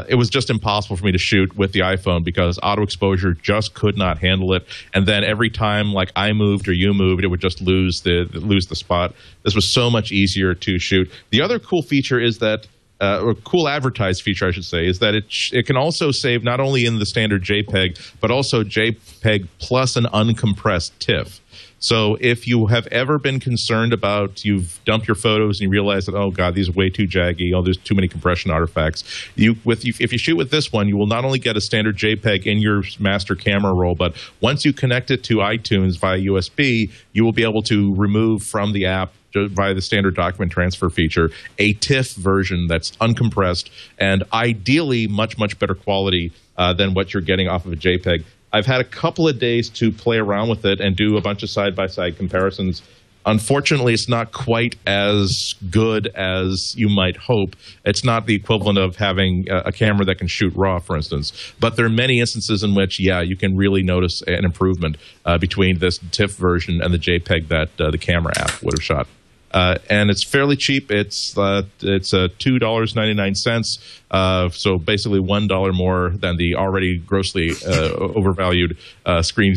It was just impossible for me to shoot with the iPhone because auto exposure just could not handle it. And then every time like I moved or you moved, it would just lose the spot. This was so much easier to shoot. The other cool feature is that, or cool advertised feature, I should say, is that it can also save not only in the standard JPEG, but also JPEG plus an uncompressed TIFF. So if you have ever been concerned about you've dumped your photos and you realize that, oh, God, these are way too jaggy, oh, there's too many compression artifacts, if you shoot with this one, you will not only get a standard JPEG in your master camera roll, but once you connect it to iTunes via USB, you will be able to remove from the app via the standard document transfer feature a TIFF version that's uncompressed and ideally much better quality than what you're getting off of a JPEG. I've had a couple of days to play around with it and do a bunch of side-by-side comparisons. Unfortunately, it's not quite as good as you might hope. It's not the equivalent of having a camera that can shoot RAW, for instance. But there are many instances in which, yeah, you can really notice an improvement between this TIFF version and the JPEG that the camera app would have shot. And it's fairly cheap. It's $2.99, so basically $1 more than the already grossly overvalued screen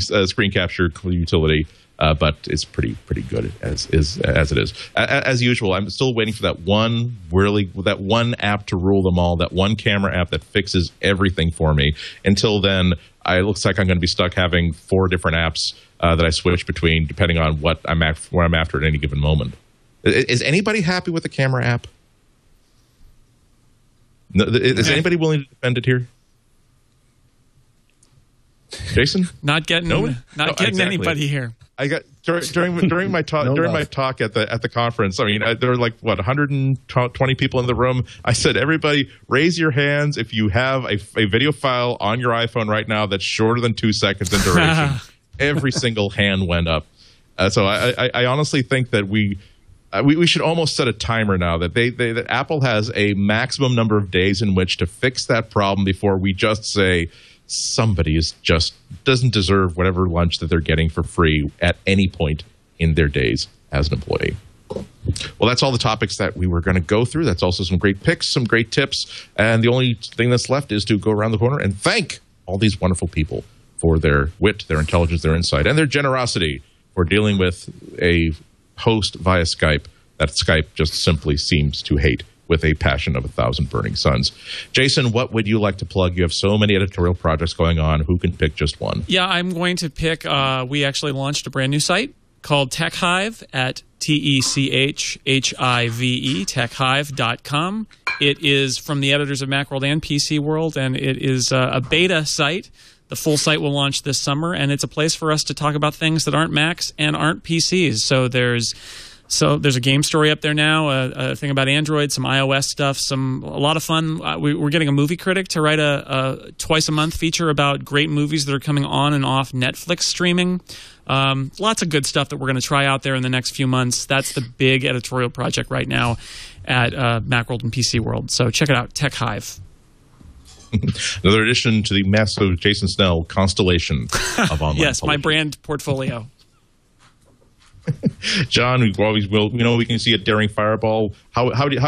capture utility. But it's pretty good as it is. As usual, I'm still waiting for that one app to rule them all. That one camera app that fixes everything for me. Until then, it looks like I'm going to be stuck having 4 different apps that I switch between depending on what I'm after at any given moment. Is anybody happy with the camera app? No, is anybody willing to defend it here? Jason? Not getting exactly. Anybody here. I got during my talk my talk at the conference. I mean, there were like 120 people in the room. I said, everybody, raise your hands if you have a video file on your iPhone right now that's shorter than 2 seconds in duration. Every single hand went up. So I honestly think that we should almost set a timer now that that Apple has a maximum number of days in which to fix that problem before we just say somebody doesn't deserve whatever lunch that they're getting for free at any point in their days as an employee. Well, that's all the topics that we were going to go through. That's also some great picks, some great tips, and the only thing that's left is to go around the corner and thank all these wonderful people for their wit, their intelligence, their insight, and their generosity for dealing with a host via Skype that Skype just simply seems to hate with a passion of 1,000 burning suns. Jason, what would you like to plug? You have so many editorial projects going on. Who can pick just one? Yeah, I'm going to pick, we actually launched a brand new site called TechHive at TechHive, techhive.com. It is from the editors of Macworld and PC World, and it is a beta site. The full site will launch this summer, and it's a place for us to talk about things that aren't Macs and aren't PCs. So there's a game story up there now, a thing about Android, some iOS stuff, a lot of fun. We're getting a movie critic to write a twice-a-month feature about great movies that are coming on and off Netflix streaming. Lots of good stuff that we're going to try out there in the next few months. That's the big editorial project right now at Macworld and PC World. So check it out, TechHive. Another addition to the massive Jason Snell constellation of online yes, my brand portfolio. John, we always will. We can see a daring fireball. How do you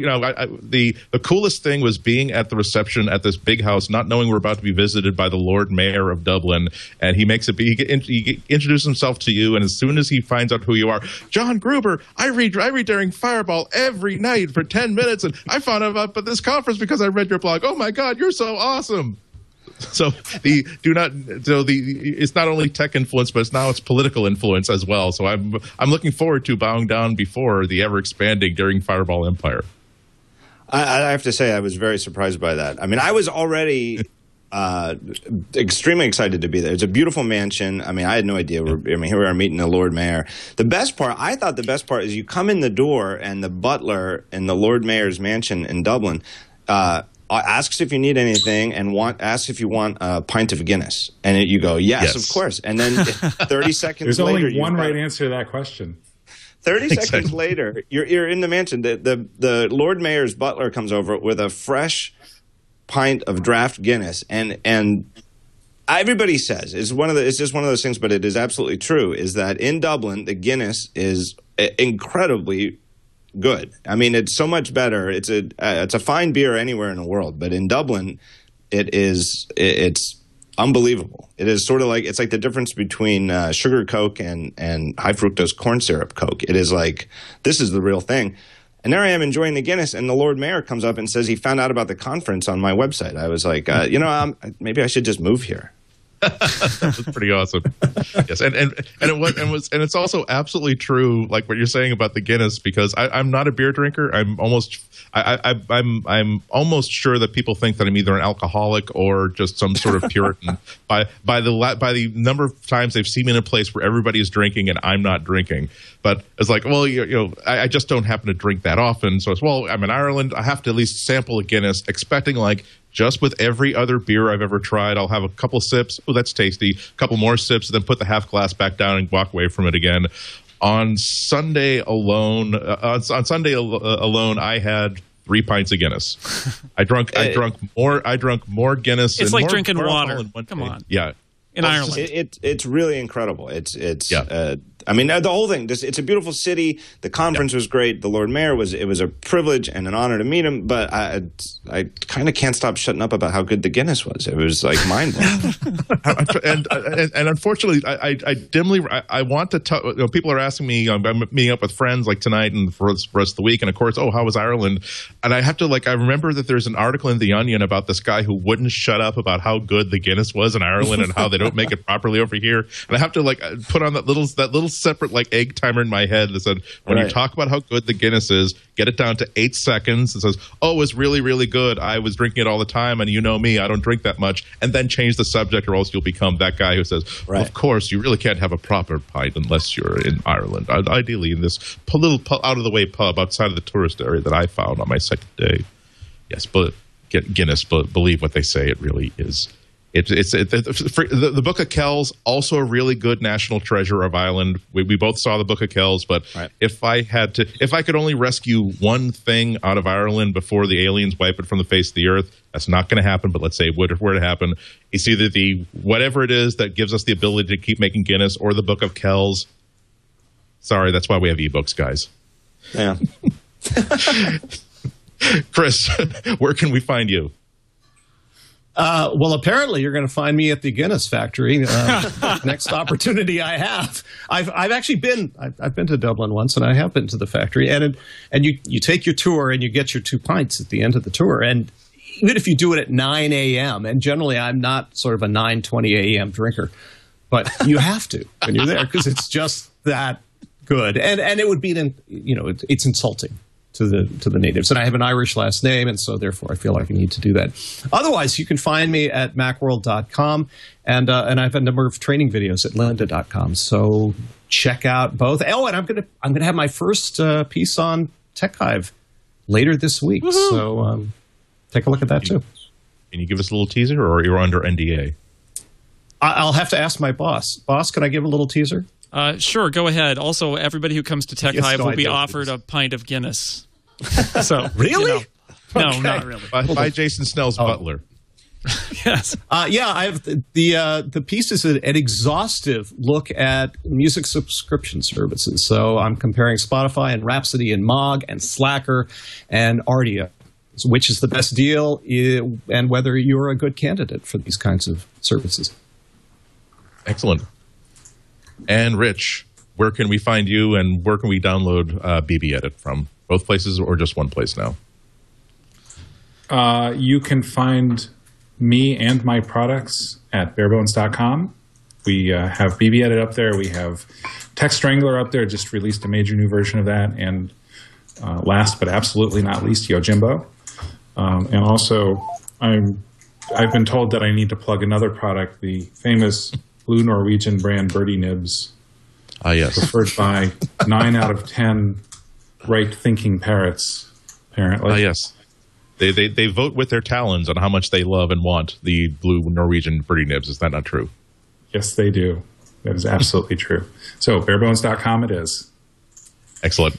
know? The coolest thing was being at the reception at this big house, not knowing we're about to be visited by the Lord Mayor of Dublin, and he introduces himself to you, and as soon as he finds out who you are, John Gruber, I read Daring Fireball every night for 10 minutes, and I found out about this conference because I read your blog. Oh my God, you're so awesome! So it's not only tech influence, but it's political influence as well. So I'm looking forward to bowing down before the ever expanding Daring Fireball empire. I have to say I was very surprised by that. I mean, I was already extremely excited to be there. It's a beautiful mansion. I mean, I had no idea. Here we are meeting the Lord Mayor. I thought the best part is you come in the door and the butler in the Lord Mayor's mansion in Dublin asks if you need anything and asks if you want a pint of Guinness. And you go, yes, of course. And then 30 seconds later. There's only one right answer to that question. 30 seconds later, you're in the mansion. The Lord Mayor's butler comes over with a fresh pint of draft Guinness, and everybody says it's just one of those things, but it is absolutely true. Is that in Dublin the Guinness is incredibly good. I mean, it's so much better. It's a fine beer anywhere in the world, but in Dublin, it's unbelievable. It is sort of like it's like the difference between sugar Coke and high fructose corn syrup Coke. It is like this is the real thing. And there I am enjoying the Guinness, and the Lord Mayor comes up and says he found out about the conference on my website. I was like, maybe I should just move here. That's pretty awesome. Yes, and it's also absolutely true, like what you're saying about the Guinness, because I'm not a beer drinker. I'm almost sure that people think that I'm either an alcoholic or just some sort of Puritan by the number of times they've seen me in a place where everybody is drinking and I'm not drinking. But it's like, well, I just don't happen to drink that often. So it's, well, I'm in Ireland. I have to at least sample a Guinness, expecting like, just with every other beer I've ever tried, I'll have a couple sips. Oh, that's tasty. A couple more sips, and then put the half glass back down and walk away from it again. On Sunday alone, I had 3 pints of Guinness. I drunk more Guinness. It's like more, drinking more water. Come on. Yeah. In Ireland. It's really incredible. I mean, the whole thing. It's a beautiful city. The conference was great. The Lord Mayor was a privilege and an honor to meet him. But I kind of can't stop shutting up about how good the Guinness was. It was like mind blowing. and unfortunately, I want to tell. People are asking me. I'm meeting up with friends like tonight and for the rest of the week. And of course, how was Ireland? And I have to I remember that there's an article in The Onion about this guy who wouldn't shut up about how good the Guinness was in Ireland and how they don't make it properly over here. And I have to put on that little separate egg timer in my head that said, when you talk about how good the Guinness is, get it down to 8 seconds. It says, oh, it's really, really good. I was drinking it all the time, and you know me, I don't drink that much. And then change the subject, or else you'll become that guy who says, well, of course, you really can't have a proper pint unless you're in Ireland. Ideally, in this little out-of-the-way pub outside of the tourist area that I found on my second day. Yes, but Guinness, believe what they say, it really is. The Book of Kells, also a really good national treasure of Ireland. We both saw the Book of Kells, but if I could only rescue one thing out of Ireland before the aliens wipe it from the face of the earth, that's not going to happen. But let's say it were to happen, it's either whatever it is that gives us the ability to keep making Guinness, or the Book of Kells. Sorry, that's why we have ebooks, guys. Yeah. Chris, where can we find you? Well, apparently you're going to find me at the Guinness factory next opportunity I have. I've actually been to Dublin once, and I have been to the factory. And you take your tour, and you get your 2 pints at the end of the tour. And even if you do it at 9 a.m., and generally I'm not sort of a 9:20 a.m. drinker, but you have to when you're there because it's just that good. And it would be it's insulting to the natives. And I have an Irish last name, and so therefore I feel like I need to do that. Otherwise, you can find me at macworld.com, and I have a number of training videos at lynda.com. So check out both. Oh, and I'm gonna have my first piece on Tech Hive later this week. Woo-hoo. So take a look at that too. Can you give us a little teaser, or you're under NDA? I'll have to ask my boss. Boss, can I give a little teaser? Sure, go ahead. Also, everybody who comes to Tech Hive will be offered a pint of Guinness. So really? No, not really. By Jason Snell's butler. Yes. Yeah, I have the piece is an exhaustive look at music subscription services. So I'm comparing Spotify and Rhapsody and Mog and Slacker and Ardia. Which is the best deal, and whether you're a good candidate for these kinds of services. Excellent. And Rich, where can we find you, and where can we download BB Edit from? Both places, or just one place now? You can find me and my products at barebones.com. We have BB Edit up there. We have Text Strangler up there. Just released a major new version of that. And last but absolutely not least, Yojimbo. And also, I've been told that I need to plug another product, the famous Blue Norwegian brand Birdie Nibs. Ah, yes. Preferred by 9 out of 10 right-thinking parrots, apparently. Ah, yes. They vote with their talons on how much they love and want the Blue Norwegian Birdie Nibs. Is that not true? Yes, they do. That is absolutely true. So, barebones.com it is. Excellent.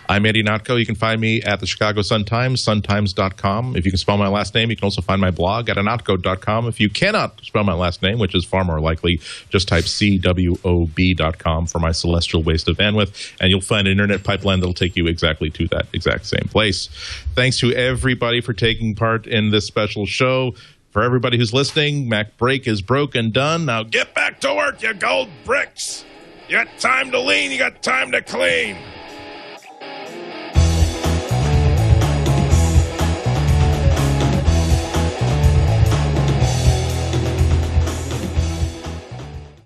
I'm Andy Ihnatko. You can find me at the Chicago Sun-Times, suntimes.com. If you can spell my last name, you can also find my blog at ihnatko.com. If you cannot spell my last name, which is far more likely, just type CWOB.com for my celestial waste of bandwidth, and you'll find an internet pipeline that'll take you exactly to that exact same place. Thanks to everybody for taking part in this special show. For everybody who's listening, MacBreak is broke and done. Now get back to work, you gold bricks. You got time to lean, you got time to clean.